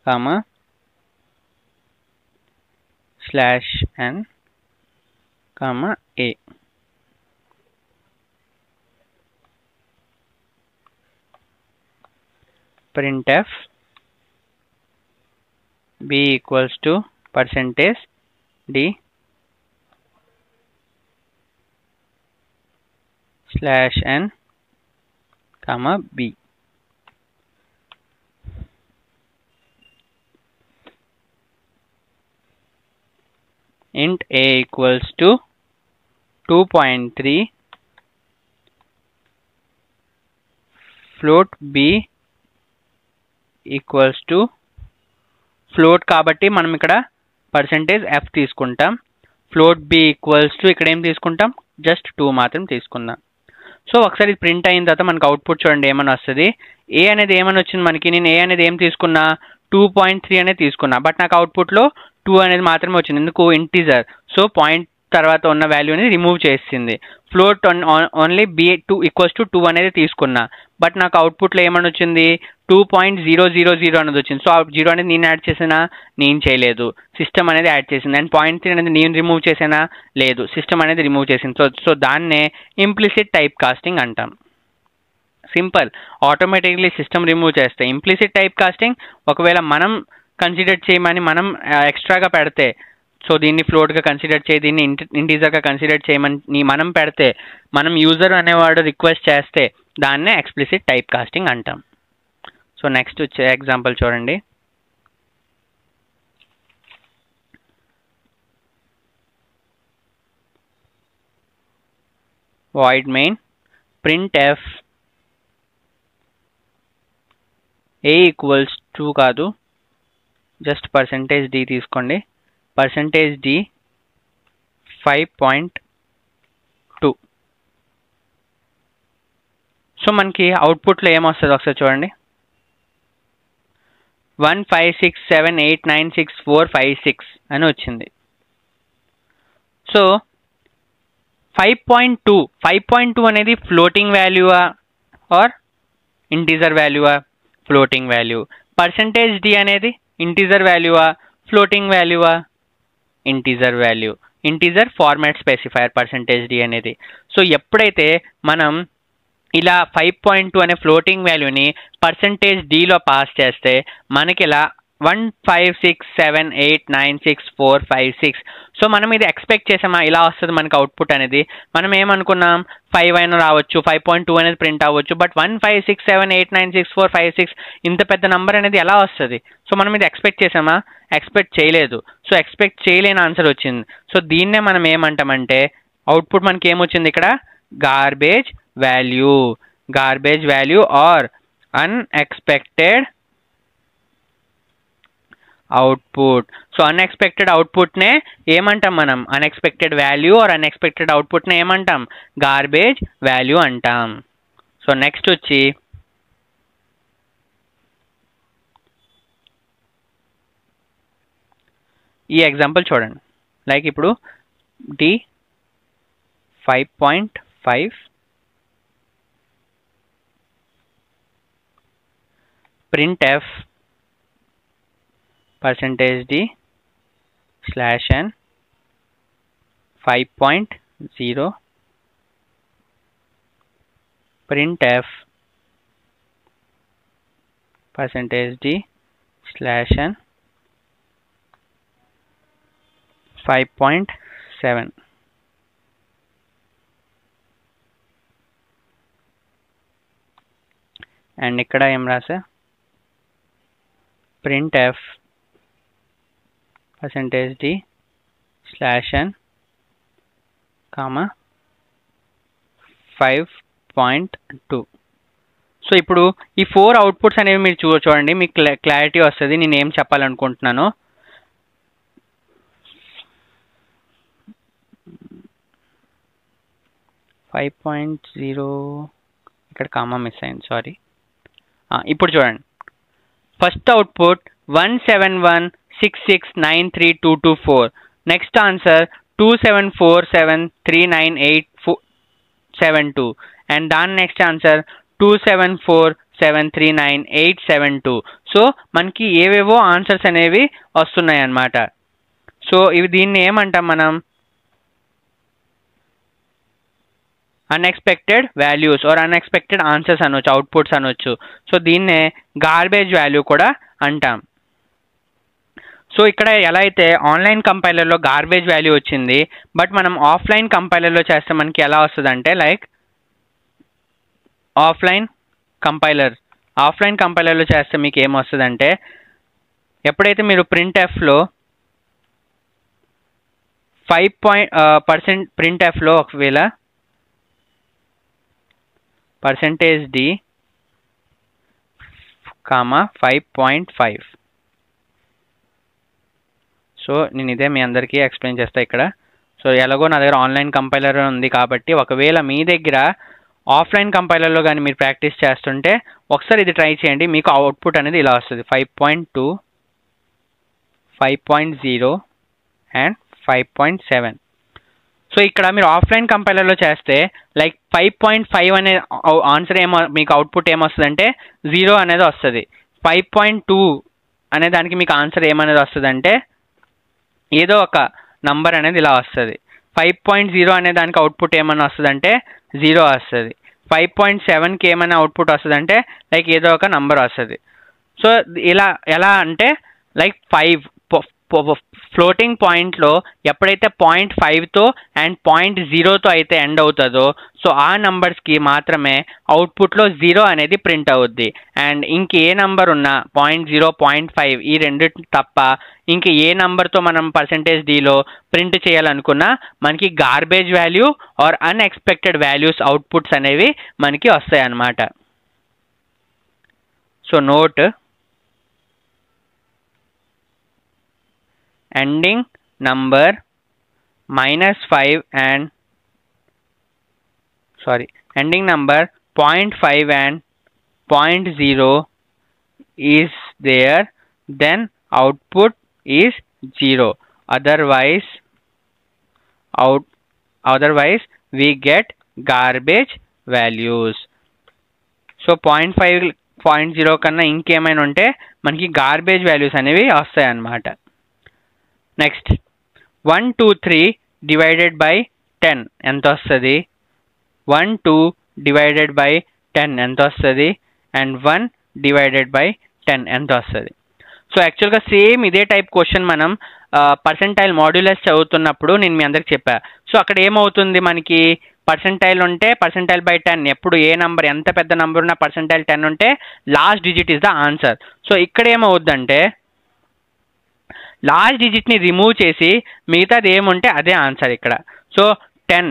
comma /n, comma a. printf b equals to %d /n, comma b. int a equals to 2.3, float b equals to, float కాబట్టి మనం ఇక్కడ %f తీసుకుంటాం. Float b equals to ఇక్కడ ఏం తీసుకుంటాం, just 2 మాత్రం తీసుకుందాం. So ఒకసారి ఇది ప్రింట్ అయిన తర్వాత మనకు అవుట్పుట్ చూడండి ఏమని వస్తుంది. ఏ అనేది ఏమని వచ్చింది మనకి, నేను ఏ అనేది ఏం తీసుకున్నా, 2.3 అనేది తీసుకున్నా. బట్ నాకు అవుట్పుట్లో 2 అనేది మాత్రమే వచ్చింది. ఎందుకు? ఇంటీజర్. సో పాయింట్ తర్వాత ఉన్న వాల్యూ అనేది రిమూవ్ చేసింది. Float only b2 equals to 2 అనేది తీసుకున్నా. బట్ నాకు అవుట్పుట్లో ఏమని వచ్చింది? 2.000 అనేది వచ్చింది. సో 0 అనేది నేను యాడ్ చేసినా? నేను చేయలేదు, సిస్టమ్ అనేది యాడ్ చేసింది. అండ్ 0.3 అనేది నేను రిమూవ్ చేసినా? లేదు, సిస్టమ్ అనేది రిమూవ్ చేసింది. సో దాన్నే ఇంప్లిసిట్ టైప్ కాస్టింగ్ అంటాం. సింపుల్. ఆటోమేటిక్లీ సిస్టమ్ రిమూవ్ చేస్తే ఇంప్లిసిట్ టైప్ కాస్టింగ్. ఒకవేళ మనం కన్సిడర్ చేయమని మనం ఎక్స్ట్రాగా పెడితే, సో దీన్ని ఫ్లోట్గా కన్సిడర్ చేయి, దీన్ని ఇంటీజర్గా కన్సిడర్ చేయమని మనం పెడితే, మనం యూజర్ అనేవాడు రిక్వెస్ట్ చేస్తే దాన్నే ఎక్స్ప్లిసిట్ టైప్ కాస్టింగ్ అంటాం. సో నెక్స్ట్ వచ్చే ఎగ్జాంపుల్ చూడండి. void main printf a equals 2 కాదు, జస్ట్ %d తీసుకోండి. %d 5.2. సో మనకి అవుట్పుట్లో ఏమొస్తుంది ఒకసారి చూడండి. 156789645 అని వచ్చింది. సో 5.2 అనేది ఫ్లోటింగ్ వాల్యూవా ఆర్ ఇంటీజర్ వాల్యూవా? Floating value. %d అనేది ఇంటీజర్ వాల్యూవా ఫ్లోటింగ్ వాల్యూవా? Integer value. Integer format specifier %d అనేది. సో ఎప్పుడైతే మనం ఇలా 5.2 అనే ఫ్లోటింగ్ వాల్యూని %dలో పాస్ చేస్తే మనకి ఇలా 156789645 సో మనం ఇది ఎక్స్పెక్ట్ చేసామా? ఇలా వస్తుంది మనకి అవుట్పుట్ అనేది. మనం ఏమనుకున్నాం? 5 అయినా రావచ్చు, 5.2 అనేది ప్రింట్ అవ్వచ్చు. బట్ 156789645 ఇంత పెద్ద నెంబర్ అనేది ఎలా వస్తుంది? సో మనం ఇది ఎక్స్పెక్ట్ చేసామా? ఎక్స్పెక్ట్ చేయలేదు. సో ఎక్స్పెక్ట్ చేయలేని ఆన్సర్ వచ్చింది. సో దీన్నే మనం ఏమంటామంటే అవుట్పుట్ మనకి ఏమొచ్చింది ఇక్కడ? Garbage value. Garbage value or unexpected output. So unexpected అవుట్పుట్నే ఏమంటాం మనం? అన్ఎక్స్పెక్టెడ్ వాల్యూ ఆర్ అన్ఎక్స్పెక్టెడ్ అవుట్పుట్నే ఏమంటాం? గార్బేజ్ వాల్యూ అంటాం. సో నెక్స్ట్ వచ్చి ఈ ఎగ్జాంపుల్ చూడండి. లైక్ ఇప్పుడు d 5.5 printf %d /n 5.0 printf %d /n 5.7. And ఇక్కడ ఏం రాసా? printf %d /n 5.2. సో ఇప్పుడు ఈ 4 అవుట్పుట్స్ అనేవి మీరు చూడండి, మీకు క్లారిటీ వస్తుంది నేను ఏం చెప్పాలనుకుంటున్నాను. ఇక్కడ కామా మిస్ అయింది, సారీ. ఇప్పుడు చూడండి. First output 17166932224. Next answer 2747398272. And దాని నెక్స్ట్ ఆన్సర్ 2747397872. సో మనకి ఏవేవో ఆన్సర్స్ అనేవి వస్తున్నాయి అన్నమాట. సో దీన్ని ఏమంటాం మనం? Unexpected values or unexpected answers అనొచ్చు, అవుట్పుట్స్ అనొచ్చు. సో దీన్నే గార్బేజ్ వాల్యూ కూడా అంటాం. సో ఇక్కడ ఎలా అయితే ఆన్లైన్ కంపైలర్లో గార్బేజ్ వాల్యూ వచ్చింది, బట్ మనం ఆఫ్లైన్ కంపైలర్లో చేస్తే మనకి ఎలా వస్తుంది అంటే, లైక్ ఆఫ్లైన్ కంపైలర్లో చేస్తే మీకు ఏమొస్తుందంటే, ఎప్పుడైతే మీరు ప్రింట్ఎఫ్లో 5% ప్రింట్ఎఫ్లో ఒకవేళ %d 5.5. సో నేను ఇదే మీ అందరికీ ఎక్స్ప్లెయిన్ చేస్తా ఇక్కడ. సో ఎలాగో నా దగ్గర ఆన్లైన్ కంపైలర్ ఉంది కాబట్టి, ఒకవేళ మీ దగ్గర ఆఫ్లైన్ కంపైలర్లో కానీ మీరు ప్రాక్టీస్ చేస్తుంటే ఒకసారి ఇది ట్రై చేయండి, మీకు అవుట్పుట్ అనేది ఇలా వస్తుంది. 5.2 5.0 అండ్ 5.7. సో ఇక్కడ మీరు ఆఫ్లైన్ కంపైలర్లో చేస్తే లైక్ 5.5 అనే ఆన్సర్ మీకు అవుట్పుట్ ఏమొస్తుందంటే 0 అనేది వస్తుంది. 5.2 అనే దానికి మీకు ఆన్సర్ ఏమనేది వస్తుందంటే ఏదో ఒక నంబర్ అనేది ఇలా వస్తుంది. 5.0 అనే దానికి అవుట్పుట్ ఏమన్నా వస్తుందంటే 0 వస్తుంది. 5.7కి ఏమైనా అవుట్పుట్ వస్తుందంటే లైక్ ఏదో ఒక నంబర్ వస్తుంది. సో ఇలా ఎలా అంటే లైక్ 5 ఫ్లోటింగ్ పాయింట్లో ఎప్పుడైతే 0.5తో అండ్ 0.0తో అయితే ఎండ్ అవుతుందో సో ఆ నంబర్స్కి మాత్రమే అవుట్పుట్లో 0 అనేది ప్రింట్ అవుద్ది. అండ్ ఇంక ఏ నంబర్ ఉన్నా 0.0, 0.5 ఈ రెండు తప్ప ఇంక ఏ నంబర్తో మనం %dలో ప్రింట్ చేయాలనుకున్నా మనకి garbage value or unexpected values outputs అనేవి మనకి వస్తాయి అన్నమాట. So note ending number -5 and ending number 0.5 and 0.0 is there, then output is 0. Otherwise we get garbage values. So 0.5 0.0 కన్నా ఇంకేమైనా ఉంటే మనకి గార్బేజ్ వాల్యూస్ అనేవి వస్తాయి అన్నమాట. నెక్స్ట్ 1 2 3 డివైడెడ్ బై 10 ఎంత వస్తుంది? 1 2 డివైడెడ్ బై 10 ఎంత వస్తుంది? అండ్ 1 డివైడెడ్ బై 10 ఎంత వస్తుంది? సో యాక్చువల్గా సేమ్ ఇదే టైప్ క్వశ్చన్ మనం పర్సెంటైల్ మాడ్యులస్ చదువుతున్నప్పుడు నేను మీ అందరికి చెప్పా. సో అక్కడ ఏమవుతుంది మనకి పర్సెంటైల్ ఉంటే పర్సెంటైల్ బై 10 ఎప్పుడు ఏ నంబర్ ఎంత పెద్ద నంబర్ ఉన్నా పర్సెంటైల్ 10 ఉంటే last digit is the answer. So ఇక్కడ ఏమవుద్దంటే లాస్ట్ డిజిట్ని రిమూవ్ చేసి మిగతాది ఏముంటే అదే ఆన్సర్ ఇక్కడ. So 12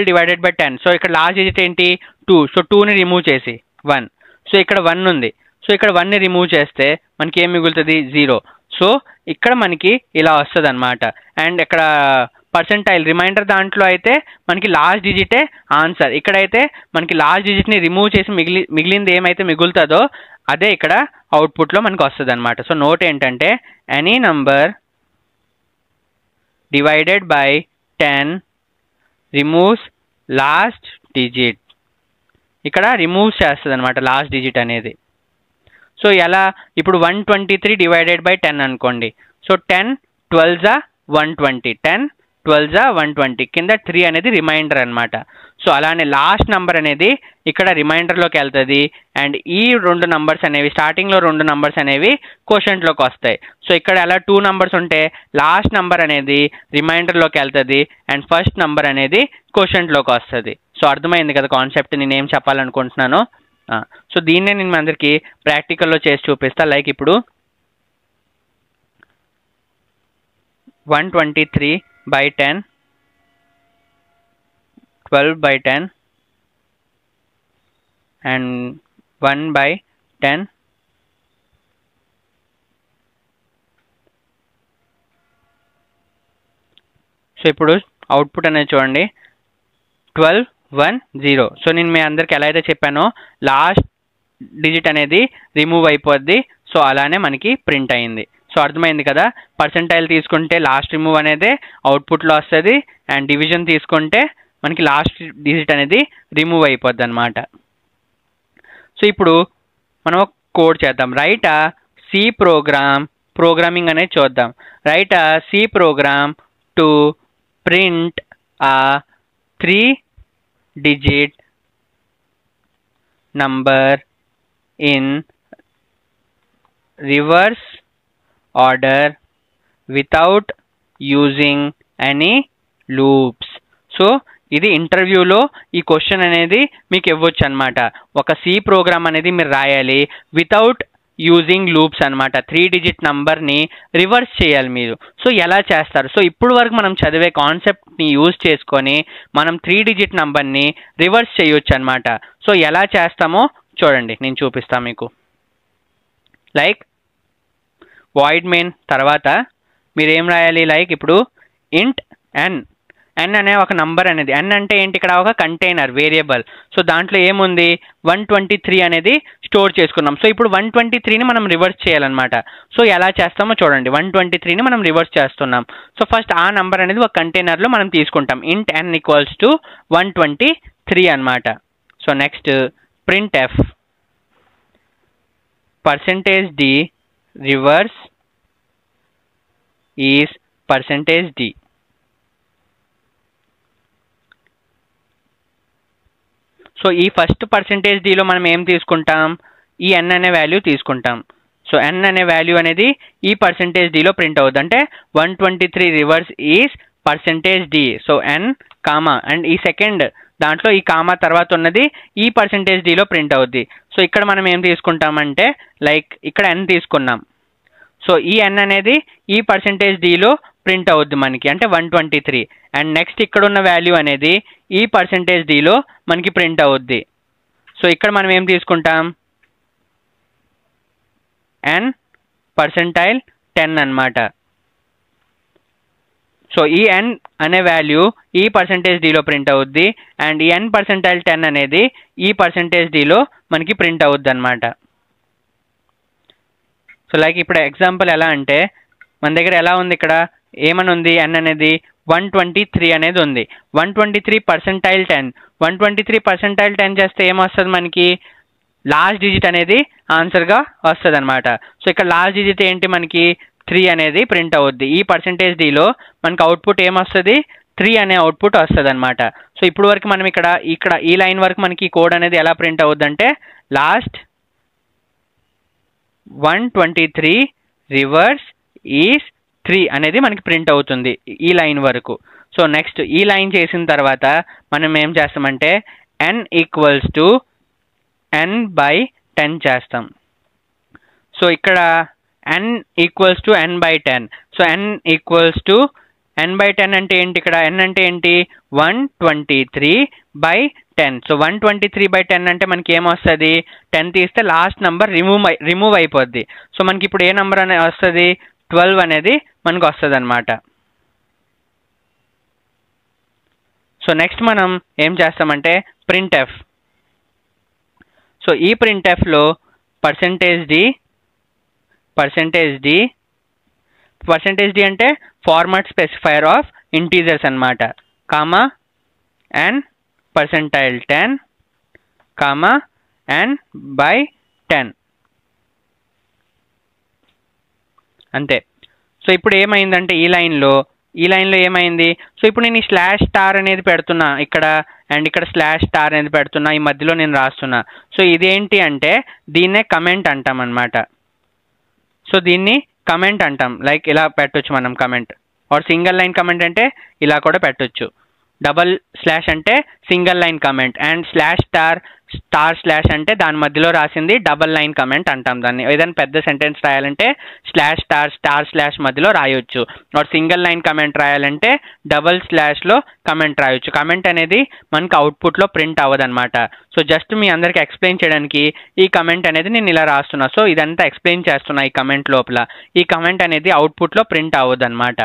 divided by 10. సో ఇక్కడ లాస్ట్ డిజిట్ ఏంటి 2. సో 2ని రిమూవ్ చేసి 1. సో ఇక్కడ 1 ఉంది. సో ఇక్కడ 1ని రిమూవ్ చేస్తే మనకి ఏం మిగులుతుంది 0. సో ఇక్కడ మనకి ఇలా వస్తుంది అనమాట. అండ్ ఇక్కడ పర్సెంటైల్ రిమైండర్ దాంట్లో అయితే మనకి లాస్ట్ డిజిటే ఆన్సర్. ఇక్కడైతే మనకి లాస్ట్ డిజిట్ని రిమూవ్ చేసి మిగిలింది ఏమైతే మిగులుతుందో అదే ఇక్కడ అవుట్పుట్లో మనకు వస్తుంది అనమాట. సో నోట్ ఏంటంటే any number divided by 10 removes last digit. ఇక్కడ రిమూవ్స్ చేస్తుంది అనమాట లాస్ట్ డిజిట్ అనేది. సో ఎలా ఇప్పుడు 123 డివైడెడ్ బై 10 అనుకోండి. సో 10 12 120, 10 12 120 కింద 3 అనేది రిమైండర్ అనమాట. సో అలానే లాస్ట్ నెంబర్ అనేది ఇక్కడ రిమైండర్లోకి వెళ్తుంది. అండ్ ఈ రెండు నంబర్స్ అనేవి స్టార్టింగ్లో రెండు నంబర్స్ అనేవి కోషెంట్లోకి వస్తాయి. సో ఇక్కడ అలా 2 నంబర్స్ ఉంటే లాస్ట్ నెంబర్ అనేది రిమైండర్లోకి వెళ్తుంది అండ్ ఫస్ట్ నెంబర్ అనేది కోషెంట్లోకి వస్తుంది. సో అర్థమైంది కదా కాన్సెప్ట్ నేను ఏం చెప్పాలనుకుంటున్నాను. సో దీన్నే నేను మీ అందరికీ ప్రాక్టికల్లో చేసి చూపిస్తా. లైక్ ఇప్పుడు 123 by 10, 12 by 10 and 1 by 10. So ఇప్పుడు అవుట్పుట్ అనేది చూడండి 12 1 0. సో నేను మీ అందరికి ఎలా అయితే చెప్పానో లాస్ట్ డిజిట్ అనేది రిమూవ్ అయిపోద్ది. సో అలానే మనకి ప్రింట్ అయింది. సో అర్థమైంది కదా. పర్సెంటైల్ తీసుకుంటే లాస్ట్ రిమూవ్ అనేది అవుట్పుట్లో వస్తుంది అండ్ డివిజన్ తీసుకుంటే మనకి లాస్ట్ డిజిట్ అనేది రిమూవ్ అయిపోద్ది అనమాట. సో ఇప్పుడు మనం ఒక కోడ్ చేద్దాం. రైట్ సి ప్రోగ్రామింగ్ అనేది చూద్దాం. Write C program to print 3-digit number in reverse order without using any loops. So ఇది ఇంటర్వ్యూలో ఈ క్వశ్చన్ అనేది మీకు ఇవ్వచ్చు అనమాట. ఒక సి ప్రోగ్రామ్ అనేది మీరు రాయాలి వితౌట్ యూజింగ్ లూప్స్ అనమాట. 3-digit నంబర్ని రివర్స్ చేయాలి మీరు. సో ఎలా చేస్తారు? సో ఇప్పుడు వరకు మనం చదివే కాన్సెప్ట్ని యూజ్ చేసుకొని మనం 3-digit నంబర్ని రివర్స్ చేయొచ్చు అనమాట. సో ఎలా చేస్తామో చూడండి, నేను చూపిస్తాను మీకు. లైక్ వాయిడ్ మెయిన్ తర్వాత మీరు ఏం రాయాలి? లైక్ ఇప్పుడు ఇంట్ n n అనే ఒక నంబర్ అనేది, n అంటే ఏంటి ఇక్కడ ఒక కంటైనర్ వేరియబుల్. సో దాంట్లో ఏముంది 123 అనేది స్టోర్ చేసుకున్నాం. సో ఇప్పుడు 123ని మనం రివర్స్ చేయాలన్నమాట. సో ఎలా చేస్తామో చూడండి. 123ని మనం రివర్స్ చేస్తున్నాం. సో ఫస్ట్ ఆ నంబర్ అనేది ఒక కంటైనర్లో మనం తీసుకుంటాం. int n ఈక్వల్స్ టు 123 అన్నమాట. So next printf %d reverse is %d. So ఈ ఫస్ట్ %dలో మనం ఏం తీసుకుంటాం, ఈ n అనే వాల్యూ తీసుకుంటాం. సో n అనే వాల్యూ అనేది ఈ %dలో ప్రింట్ అవుతుంది. అంటే 123 reverse is %d. So n comma and ఈ సెకండ్ దాంట్లో ఈ కామా తర్వాత ఉన్నది ఈ %dలో ప్రింట్ అవుద్ది. సో ఇక్కడ మనం ఏం తీసుకుంటామంటే లైక్ ఇక్కడ n తీసుకున్నాం. సో ఈ n అనేది ఈ %dలో ప్రింట్ అవుద్ది మనకి, అంటే 123. అండ్ నెక్స్ట్ ఇక్కడ ఉన్న వాల్యూ అనేది ఈ %dలో మనకి ప్రింట్ అవుద్ది. సో ఇక్కడ మనం ఏం తీసుకుంటాం, n పర్సెంటైల్ 10 అన్నమాట. సో ఈ n అనే వాల్యూ ఈ %dలో ప్రింట్ అవుద్ది అండ్ ఈ n పర్సెంటైల్ 10 అనేది ఈ %dలో మనకి ప్రింట్ అవుద్ది అన్నమాట. సో లైక్ ఇప్పుడు ఎగ్జాంపుల్ ఎలా అంటే మన దగ్గర ఎలా ఉంది, ఇక్కడ ఏమని ఉంది, n అనేది 123 అనేది ఉంది. 123 పర్సెంటైల్ 10, 123 పర్సెంటైల్ 10 చేస్తే ఏమొస్తుంది మనకి, లాస్ట్ డిజిట్ అనేది ఆన్సర్గా వస్తుంది అనమాట. సో ఇక్కడ లాస్ట్ డిజిట్ ఏంటి మనకి 3 అనేది ప్రింట్ అవుద్ది. ఈ %dలో మనకి అవుట్పుట్ ఏమొస్తుంది, 3 అనే అవుట్పుట్ వస్తుంది అనమాట. సో ఇప్పుడు వరకు మనం ఇక్కడ ఈ లైన్ వరకు మనకి కోడ్ అనేది ఎలా ప్రింట్ అవుద్ది అంటే లాస్ట్ 123 రివర్స్ ఈజ్ 3 అనేది మనకి ప్రింట్ అవుతుంది ఈ లైన్ వరకు. సో నెక్స్ట్ ఈ లైన్ చేసిన తర్వాత మనం ఏం చేస్తామంటే n ఈక్వల్స్ టు n/10 చేస్తాం. సో ఇక్కడ n equals to n/10. So n equals to n/10 అంటే ఏంటి, ఇక్కడ n అంటే ఏంటి 123/10. సో 123/10 అంటే మనకి ఏమొస్తుంది, 10 తీస్తే లాస్ట్ నెంబర్ రిమూవ్ అయిపోద్ది. సో మనకి ఇప్పుడు ఏ నెంబర్ అనేది వస్తుంది, 12 అనేది మనకు వస్తుంది అనమాట. సో నెక్స్ట్ మనం ఏం చేస్తామంటే printf. సో ఈ printfలో %d అంటే ఫార్మాట్ స్పెసిఫైర్ ఆఫ్ ఇంటీజర్స్ అన్నమాట, comma n percentile 10 comma n/10 అంతే. సో ఇప్పుడు ఏమైందంటే ఈ లైన్లో ఏమైంది, సో ఇప్పుడు నేను ఈ /* అనేది పెడుతున్నా ఇక్కడ అండ్ ఇక్కడ /* అనేది పెడుతున్నా, ఈ మధ్యలో నేను రాస్తున్నా. సో ఇదేంటి అంటే దీన్నే కమెంట్ అంటాం అన్నమాట. సో దీన్ని కమెంట్ అంటాం, లైక్ ఇలా పెట్టొచ్చు మనం comment, or single line comment అంటే ఇలా కూడా పెట్టొచ్చు. డబల్ స్లాష్ అంటే సింగిల్ లైన్ కమెంట్ అండ్ /* అంటే దాని మధ్యలో రాసింది డబల్ లైన్ కమెంట్ అంటాం దాన్ని. ఏదైనా పెద్ద సెంటెన్స్ రాయాలంటే /* మధ్యలో రాయొచ్చు, ఆర్ సింగిల్ లైన్ కమెంట్ రాయాలంటే డబల్ స్లాష్లో కమెంట్ రాయొచ్చు. కమెంట్ అనేది మనకు అవుట్పుట్లో ప్రింట్ అవ్వదన్నమాట. సో జస్ట్ మీ అందరికి ఎక్స్ప్లెయిన్ చేయడానికి ఈ కమెంట్ అనేది నేను ఇలా రాస్తున్నా. సో ఇదంతా ఎక్స్ప్లెయిన్ చేస్తున్నా ఈ కమెంట్ లోపల. ఈ కమెంట్ అనేది అవుట్పుట్లో ప్రింట్ అవ్వదన్నమాట.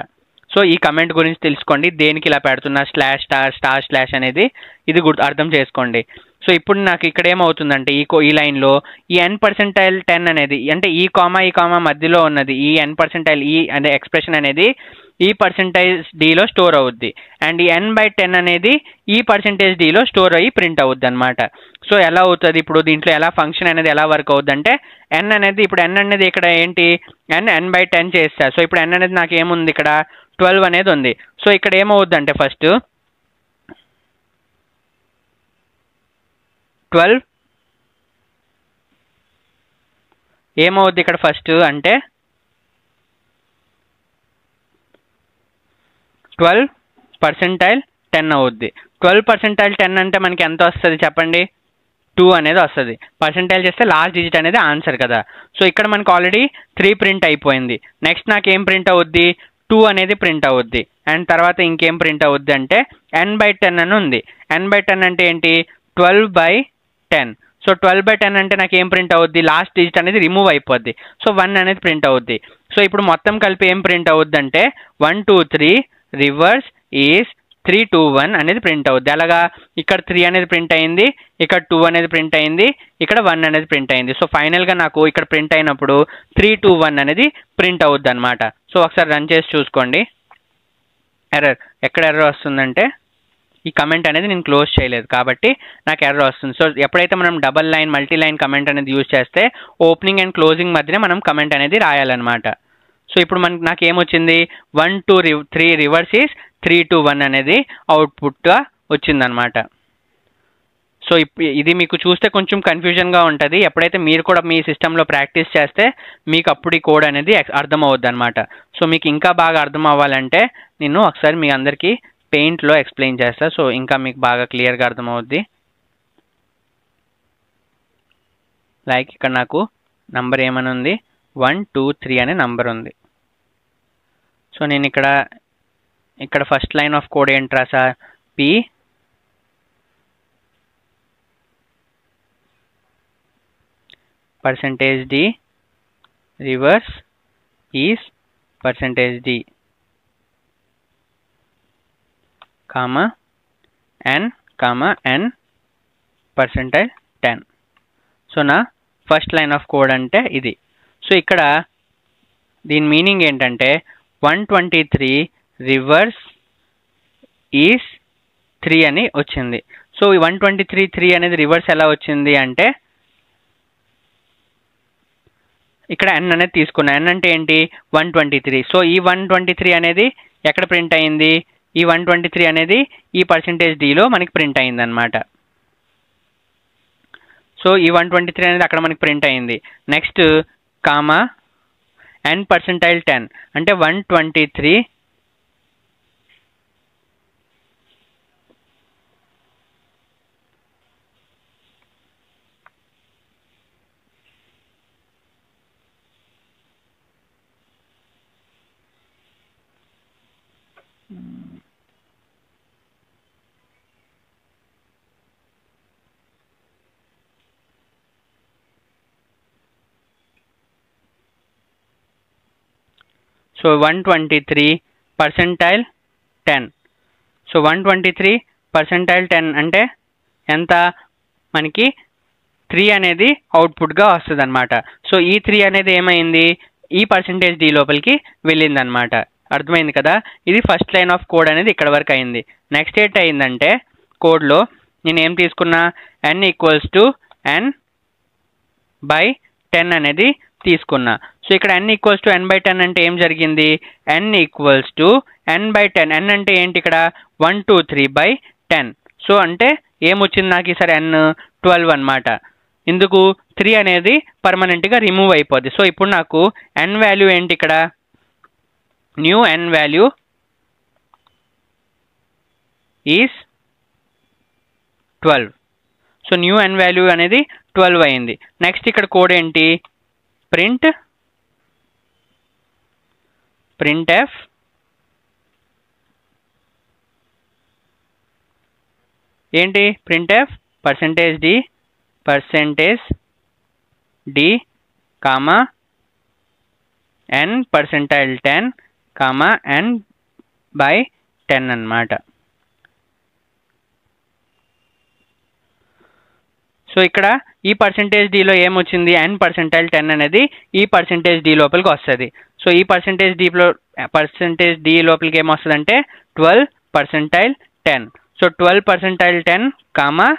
సో ఈ కమెంట్ గురించి తెలుసుకోండి, దేనికి ఇలా పెడుతున్నా /* అనేది ఇది అర్థం చేసుకోండి. సో ఇప్పుడు నాకు ఇక్కడ ఏమవుతుందంటే ఈ లైన్లో ఈ n పర్సెంటైల్ 10 అనేది అంటే ఈ కామా మధ్యలో ఉన్నది ఈ n పర్సెంటైల్ ఈ అనే ఎక్స్ప్రెషన్ అనేది ఈ %dలో స్టోర్ అవుద్ది అండ్ ఈ n/10 అనేది ఈ %dలో స్టోర్ అయ్యి ప్రింట్ అవుద్ది అనమాట. సో ఎలా అవుతుంది ఇప్పుడు దీంట్లో ఎలా ఫంక్షన్ అనేది ఎలా వర్క్ అవుద్ది అంటే n అనేది ఇప్పుడు n అనేది ఇక్కడ ఏంటి n/10 చేస్తా. సో ఇప్పుడు n అనేది నాకు ఏముంది ఇక్కడ 12 అనేది ఉంది. సో ఇక్కడ ఏమవుద్ది అంటే ఫస్ట్ 12 ఏమవుద్ది ఇక్కడ ఫస్ట్ అంటే 12 పర్సెంటైల్ 10 అవుద్ది. 12 పర్సెంటైల్ 10 అంటే మనకి ఎంత వస్తుంది చెప్పండి, 2 అనేది వస్తుంది. పర్సెంటైల్ చేస్తే లాస్ట్ డిజిట్ అనేది ఆన్సర్ కదా. సో ఇక్కడ మనకు ఆల్రెడీ 3 ప్రింట్ అయిపోయింది. నెక్స్ట్ నాకు ఏం ప్రింట్ అవుద్ది, 2 అనేది ప్రింట్ అవుద్ది అండ్ తర్వాత ఇంకేం ప్రింట్ అవుద్ది అంటే n/10 అని ఉంది. n/10 అంటే ఏంటి 12/10. సో 12/10 అంటే నాకు ఏం ప్రింట్ అవుద్ది, లాస్ట్ డిజిట్ అనేది రిమూవ్ అయిపోద్ది. సో 1 అనేది ప్రింట్ అవుద్ది. సో ఇప్పుడు మొత్తం కలిపి ఏం ప్రింట్ అవుద్ది అంటే 123 రివర్స్ ఈజ్ 3 2 1 అనేది ప్రింట్ అవుద్ది. అలాగా ఇక్కడ 3 అనేది ప్రింట్ అయింది, ఇక్కడ 2 అనేది ప్రింట్ అయింది, ఇక్కడ 1 అనేది ప్రింట్ అయింది. సో ఫైనల్గా నాకు ఇక్కడ ప్రింట్ అయినప్పుడు 3 2 1 అనేది ప్రింట్ అవుద్ది అనమాట. సో ఒకసారి రన్ చేసి చూసుకోండి. ఎర్రర్ ఎక్కడ ఎర్రర్ వస్తుందంటే ఈ కమెంట్ అనేది నేను క్లోజ్ చేయలేదు కాబట్టి నాకు ఎర్రర్ వస్తుంది. సో ఎప్పుడైతే మనం double line multi line comment అనేది యూజ్ చేస్తే ఓపెనింగ్ అండ్ క్లోజింగ్ మధ్యనే మనం కమెంట్ అనేది రాయాలన్నమాట. సో ఇప్పుడు నాకు ఏమొచ్చింది 1 2 3 రివర్స్ ఈస్ 3 2 1 అనేది అవుట్పుట్గా వచ్చిందనమాట. సో ఇది మీకు చూస్తే కొంచెం కన్ఫ్యూజన్గా ఉంటుంది. ఎప్పుడైతే మీరు కూడా మీ సిస్టంలో ప్రాక్టీస్ చేస్తే మీకు అప్పుడు ఈ కోడ్ అనేది అర్థమవుద్ది అనమాట. సో మీకు ఇంకా బాగా అర్థం అవ్వాలంటే నేను ఒకసారి మీ అందరికీ పెయింట్లో ఎక్స్ప్లెయిన్ చేస్తా. సో ఇంకా మీకు బాగా క్లియర్గా అర్థమవుద్ది. లైక్ ఇక్కడ నాకు నంబర్ ఏమని ఉంది 1 2 3 అనే నంబర్ ఉంది. సో నేను ఇక్కడ ఫస్ట్ లైన్ ఆఫ్ కోడ్ ఏంటి రాసా P %d reverse is %d comma n %10. So నా ఫస్ట్ లైన్ ఆఫ్ కోడ్ అంటే ఇది. సో ఇక్కడ దీని మీనింగ్ ఏంటంటే 123 రివర్స్ ఈస్ 3 అని వచ్చింది. సో ఈ 123 3 అనేది రివర్స్ ఎలా వచ్చింది అంటే ఇక్కడ n అనేది తీసుకున్నా. n అంటే ఏంటి 123. సో ఈ 123 అనేది ఎక్కడ ప్రింట్ అయింది, ఈ 123 అనేది ఈ %dలో మనకి ప్రింట్ అయింది అనమాట. సో ఈ 123 అనేది అక్కడ మనకి ప్రింట్ అయింది. నెక్స్ట్ కామా n %10 అంటే 123 సో 123 %10. సో 123 %10 అంటే ఎంత మనకి 3 అనేది అవుట్పుట్గా వస్తుంది అనమాట. సో ఈ 3 అనేది ఏమైంది ఈ %d లోపలికి వెళ్ళిందనమాట. అర్థమైంది కదా. ఇది ఫస్ట్ లైన్ ఆఫ్ కోడ్ అనేది ఇక్కడ వరకు అయింది. నెక్స్ట్ ఏంటి అయిందంటే కోడ్లో నేను ఏం తీసుకున్నా n = n/10 అనేది తీసుకున్నా. సో ఇక్కడ n = n/10 అంటే ఏం జరిగింది n = n/10. n అంటే ఏంటి ఇక్కడ 123/10. సో అంటే ఏమొచ్చింది నాకు ఈసారి n 12 అనమాట. ఇందుకు 3 అనేది పర్మనెంట్గా రిమూవ్ అయిపోద్ది. సో ఇప్పుడు నాకు n వాల్యూ ఏంటి ఇక్కడ new n value is 12. So new n value అనేది 12 అయింది. నెక్స్ట్ ఇక్కడ కోడ్ ఏంటి printf ఏంటి printf %d comma n %10 comma n/10 అన్నమాట. సో ఇక్కడ ఈ %dలో ఏమొచ్చింది n %10 అనేది ఈ %d లోపలికి వస్తుంది. సో ఈ %d లోపలికి ఏమొస్తుందంటే 12%10. సో 12%10 కామా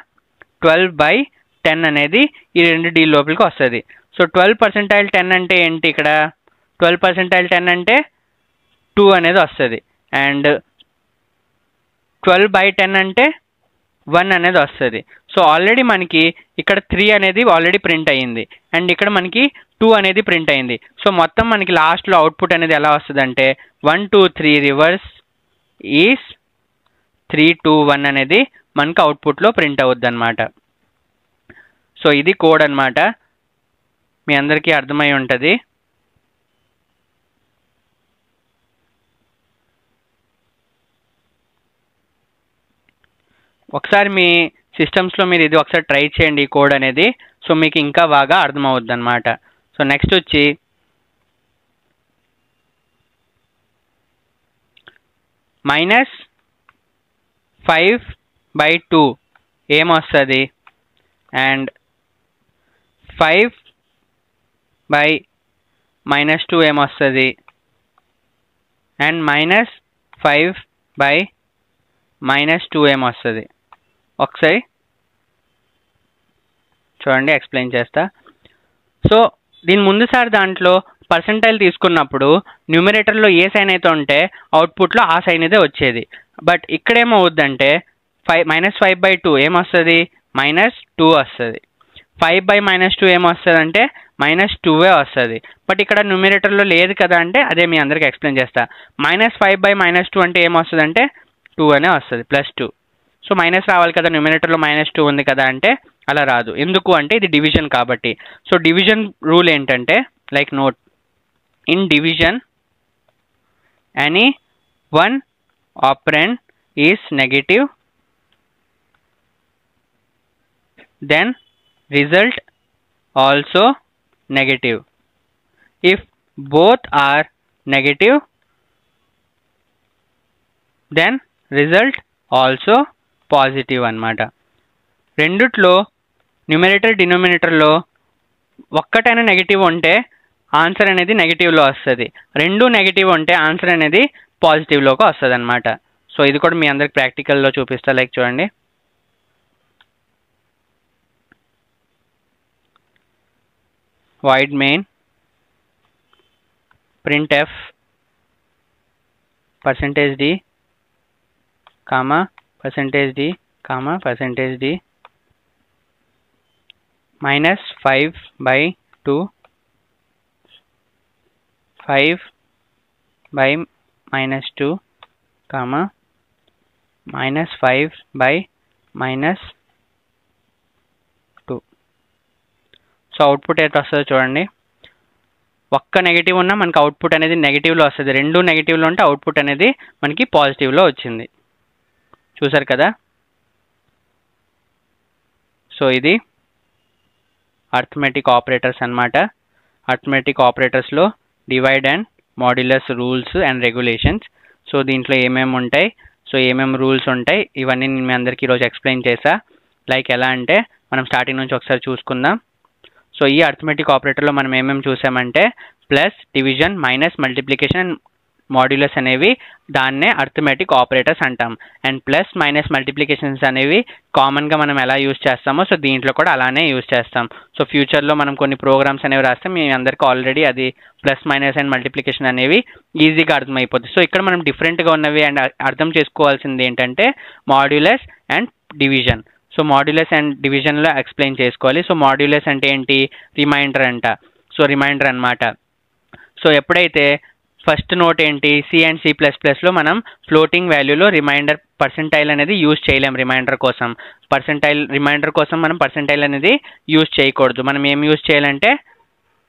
12/10 అనేది ఈ 2d లోపలికి వస్తుంది. సో 12%10 అంటే ఏంటి ఇక్కడ 12%10 అంటే 2 అనేది వస్తుంది. అండ్ 12/10 అంటే 1 అనేది వస్తుంది. సో ఆల్రెడీ మనకి ఇక్కడ 3 అనేది ఆల్రెడీ ప్రింట్ అయ్యింది అండ్ ఇక్కడ మనకి 2 అనేది ప్రింట్ అయింది. సో మొత్తం మనకి లాస్ట్లో అవుట్పుట్ అనేది ఎలా వస్తుంది అంటే 1 2 3 రివర్స్ ఈస్ 3 2 1 అనేది మనకి అవుట్పుట్లో ప్రింట్ అవుద్ది అనమాట. సో ఇది కోడ్ అనమాట. మీ అందరికీ అర్థమై ఉంటుంది. ఒకసారి మీ సిస్టమ్స్లో మీరు ఇది ఒకసారి ట్రై చేయండి ఈ కోడ్ అనేది. సో మీకు ఇంకా బాగా అర్థమవుద్ది అనమాట. సో నెక్స్ట్ వచ్చి 5/2 ఏమొస్తుంది, అండ్ 5/-2 ఏమొస్తుంది, అండ్ -5/-2 ఏమొస్తుంది. ఒకసారి చూడండి, ఎక్స్ప్లెయిన్ చేస్తా. సో దీని ముందుసారి దాంట్లో పర్సెంటైల్ తీసుకున్నప్పుడు న్యూమరేటర్లో ఏ సైన్ అయితే ఉంటే అవుట్పుట్లో ఆ సైన్ అయితే వచ్చేది. బట్ ఇక్కడేమవుద్దంటే -5/2 ఏమొస్తుంది, -2 వస్తుంది. 5/-2 ఏమొస్తుంది అంటే -2 వస్తుంది. బట్ ఇక్కడ న్యూమరేటర్లో లేదు కదా అంటే అదే మీ అందరికి ఎక్స్ప్లెయిన్ చేస్తా. -5/-2 అంటే ఏమొస్తుంది అంటే 2 అనే వస్తుంది, +2. సో మైనస్ రావాలి కదా, న్యూమరేటర్లో -2 ఉంది కదా అంటే అలా రాదు. ఎందుకు అంటే ఇది డివిజన్ కాబట్టి. సో డివిజన్ రూల్ ఏంటంటే, like note, in division any one ఆపరెండ్ is negative, then result also negative. If both are negative, then result also positive అన్నమాట. రెండిట్లో న్యూమరేటర్ డినోమినేటర్లో ఒక్కటైనా నెగిటివ్ ఉంటే ఆన్సర్ అనేది నెగిటివ్లో వస్తుంది, రెండు నెగిటివ్ ఉంటే ఆన్సర్ అనేది పాజిటివ్లోకి వస్తుంది అనమాట. సో ఇది కూడా మీ అందరికి ప్రాక్టికల్లో చూపిస్తా. లైక్ చూడండి, void main printf %d comma %d comma %d -5/2 5/-2 comma -5/-2. So output అయితే వస్తుందో చూడండి. ఒక్క నెగిటివ్ ఉన్నా మనకి అవుట్పుట్ అనేది నెగిటివ్లో వస్తుంది, రెండు నెగిటివ్లో ఉంటే అవుట్పుట్ అనేది మనకి పాజిటివ్లో వచ్చింది. చూసారు కదా. సో ఇది అర్థమెటిక్ ఆపరేటర్స్ అన్నమాట. అర్థమెటిక్ ఆపరేటర్స్లో divide and modulus rules and regulations. So దీంట్లో ఏమేమి ఉంటాయి, సో ఏమేమి రూల్స్ ఉంటాయి, ఇవన్నీ నేను మీ అందరికీ ఈరోజు ఎక్స్ప్లెయిన్ చేశా. లైక్ ఎలా అంటే మనం స్టార్టింగ్ నుంచి ఒకసారి చూసుకుందాం. సో ఈ అర్థమెటిక్ ఆపరేటర్లో మనం ఏమేమి చూసామంటే plus, division, minus, multiplication and modulus అనేవి దాన్నే అర్థమెటిక్ ఆపరేటర్స్ అంటాం. అండ్ ప్లస్, మైనస్, మల్టిప్లికేషన్స్ అనేవి కామన్గా మనం ఎలా యూజ్ చేస్తామో సో దీంట్లో కూడా అలానే యూజ్ చేస్తాం. సో ఫ్యూచర్లో మనం కొన్ని ప్రోగ్రామ్స్ అనేవి రాస్తే మీ అందరికీ ఆల్రెడీ అది ప్లస్, మైనస్ అండ్ మల్టిప్లికేషన్ అనేవి ఈజీగా అర్థమైపోతుంది. సో ఇక్కడ మనం డిఫరెంట్గా ఉన్నవి అండ్ అర్థం చేసుకోవాల్సింది ఏంటంటే modulus and division. So modulus and డివిజన్లో ఎక్స్ప్లెయిన్ చేసుకోవాలి. సో మాడ్యులస్ అంటే ఏంటి, రిమైండర్ అంట. సో రిమైండర్ అన్నమాట. సో ఎప్పుడైతే ఫస్ట్ నోట్ ఏంటి, సి అండ్ C++లో మనం ఫ్లోటింగ్ వాల్యూలో రిమైండర్ పర్సెంటైల్ అనేది యూజ్ చేయలేం. రిమైండర్ కోసం రిమైండర్ కోసం మనం పర్సెంటైల్ అనేది యూజ్ చేయకూడదు. మనం ఏం యూజ్ చేయాలంటే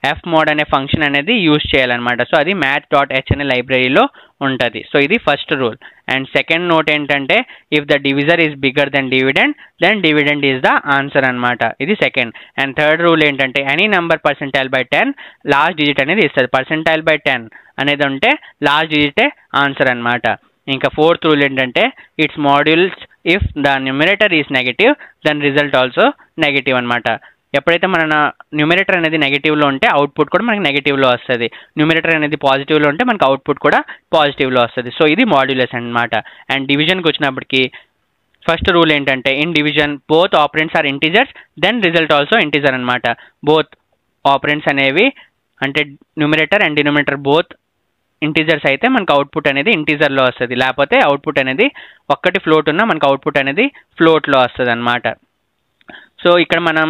fmod అనే ఫంక్షన్ అనేది యూజ్ చేయాలన్నమాట. సో అది math.h అనే లైబ్రరీలో ఉంటుంది. సో ఇది first rule. And second note ఏంటంటే if the divisor is bigger then dividend then dividend is the answer అనమాట. ఇది సెకండ్. అండ్ థర్డ్ రూల్ ఏంటంటే ఎనీ నెంబర్ %10 లాస్ట్ డిజిట్ అనేది ఇస్తుంది. %10 అనేది ఉంటే లాస్ట్ డిజిటే ఆన్సర్ అనమాట. ఇంకా ఫోర్త్ రూల్ ఏంటంటే it's modules if the numerator is negative then result also negative అనమాట. ఎప్పుడైతే మన న్యూమరేటర్ అనేది నెగిటివ్లో ఉంటే అవుట్పుట్ కూడా మనకి నెగిటివ్లో వస్తుంది, న్యూమరేటర్ అనేది పాజిటివ్లో ఉంటే మనకి అవుట్పుట్ కూడా పాజిటివ్లో వస్తుంది. సో ఇది మాడ్యులస్ అనమాట. అండ్ డివిజన్కి వచ్చినప్పటికి ఫస్ట్ రూల్ ఏంటంటే in division both operands are integers then result also integer అనమాట. బోత్ ఆపరెంట్స్ అనేవి అంటే numerator and denominator both integers అయితే మనకు అవుట్పుట్ అనేది ఇంటిజర్లో వస్తుంది, లేకపోతే అవుట్పుట్ అనేది ఒక్కటి ఫ్లోట్ ఉన్నా మనకు అవుట్పుట్ అనేది ఫ్లోట్లో వస్తుంది అనమాట. సో ఇక్కడ మనం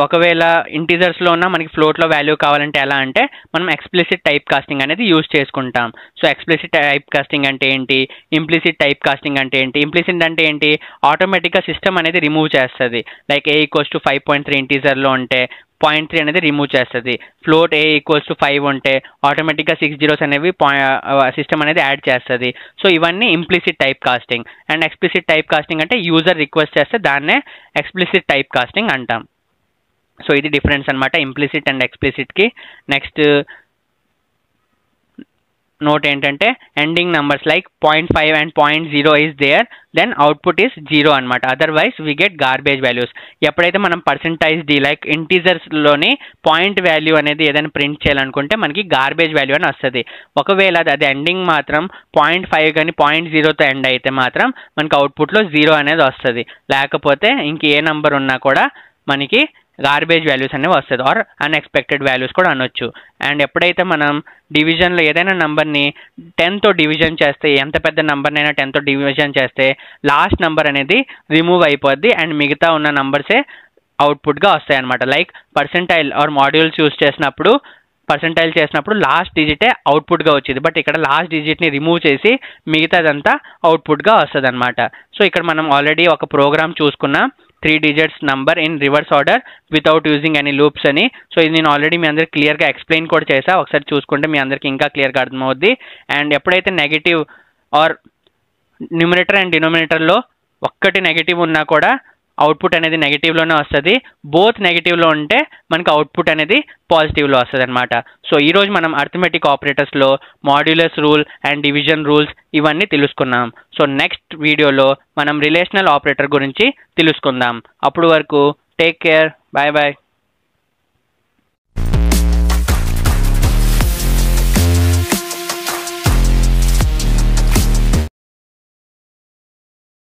ఒకవేళ ఇంటిజర్స్లో ఉన్న మనకి ఫ్లోట్లో వాల్యూ కావాలంటే ఎలా అంటే మనం ఎక్స్ప్లిసిట్ టైప్ కాస్టింగ్ అనేది యూజ్ చేసుకుంటాం. సో ఎక్స్ప్లిసిట్ టైప్ కాస్టింగ్ అంటే ఏంటి, ఇంప్లిసిట్ టైప్ కాస్టింగ్ అంటే ఏంటి. ఇంప్లిసిట్ అంటే ఏంటి, ఆటోమేటిక్గా సిస్టమ్ అనేది రిమూవ్ చేస్తుంది. లైక్ a = 5.3 ఇంటిజర్లో ఉంటే 0.3 అనేది రిమూవ్ చేస్తుంది. ఫ్లోట్ a = 5 ఉంటే ఆటోమేటిక్గా 6 zeros అనేవి సిస్టమ్ అనేది యాడ్ చేస్తుంది. సో ఇవన్నీ implicit type casting. And explicit type casting అంటే యూజర్ రిక్వెస్ట్ చేస్తే దాన్నే ఎక్స్ప్లిసిట్ టైప్ కాస్టింగ్ అంటాం. సో ఇది డిఫరెన్స్ అనమాట ఇంప్లిసిట్ అండ్ ఎక్స్ప్లిసిట్కి. నెక్స్ట్ నోట్ ఏంటంటే ending numbers like 0.5 and 0.0 is there, then output is 0 అనమాట. Otherwise we get garbage values. ఎప్పుడైతే మనం పర్సెంటైజ్ డి లైక్ ఇంటీజర్స్లోని పాయింట్ వాల్యూ అనేది ఏదైనా ప్రింట్ చేయాలనుకుంటే మనకి గార్బేజ్ వాల్యూ అని వస్తుంది. ఒకవేళ అది ఎండింగ్ మాత్రం 0.5 కానీ 0.0తో ఎండ్ అయితే మాత్రం మనకి అవుట్పుట్లో 0 అనేది వస్తుంది. లేకపోతే ఇంక ఏ నెంబర్ ఉన్నా కూడా మనకి గార్బేజ్ వాల్యూస్ అనేవి వస్తుంది, ఆర్ అన్ఎక్స్పెక్టెడ్ వాల్యూస్ కూడా అనొచ్చు. అండ్ ఎప్పుడైతే మనం డివిజన్లో ఏదైనా నెంబర్ని 10తో డివిజన్ చేస్తే, ఎంత పెద్ద నెంబర్నైనా 10తో డివిజన్ చేస్తే లాస్ట్ నెంబర్ అనేది రిమూవ్ అయిపోద్ది అండ్ మిగతా ఉన్న నెంబర్సే అవుట్పుట్గా వస్తాయి అనమాట. Like percentile or modules use చేసినప్పుడు లాస్ట్ డిజిటే అవుట్పుట్గా వచ్చింది, బట్ ఇక్కడ లాస్ట్ డిజిట్ని రిమూవ్ చేసి మిగతాదంతా అవుట్పుట్గా వస్తుంది అనమాట. సో ఇక్కడ మనం ఆల్రెడీ ఒక ప్రోగ్రామ్ చూసుకున్నాం, 3 digits number in reverse order without using any loops అని. సో ఇది నేను ఆల్రెడీ మీ అందరికి క్లియర్గా ఎక్స్ప్లెయిన్ కూడా చేసా, ఒకసారి చూసుకుంటే మీ అందరికి ఇంకా క్లియర్గా అర్థమవుద్ది. అండ్ ఎప్పుడైతే నెగిటివ్ ఆర్ న్యూమరేటర్ అండ్ డినోమినేటర్లో ఒక్కటి నెగిటివ్ ఉన్నా కూడా అవుట్పుట్ అనేది నెగిటివ్లోనే వస్తుంది. బోత్ నెగిటివ్లో ఉంటే మనకు అవుట్పుట్ అనేది పాజిటివ్లో వస్తుంది అనమాట. సో ఈరోజు మనం అర్థమెటిక్ ఆపరేటర్స్లో modulus rule and division rules ఇవన్నీ తెలుసుకున్నాం. సో నెక్స్ట్ వీడియోలో మనం రిలేషనల్ ఆపరేటర్ గురించి తెలుసుకుందాం. అప్పుడు వరకు టేక్ కేర్, బాయ్ బాయ్.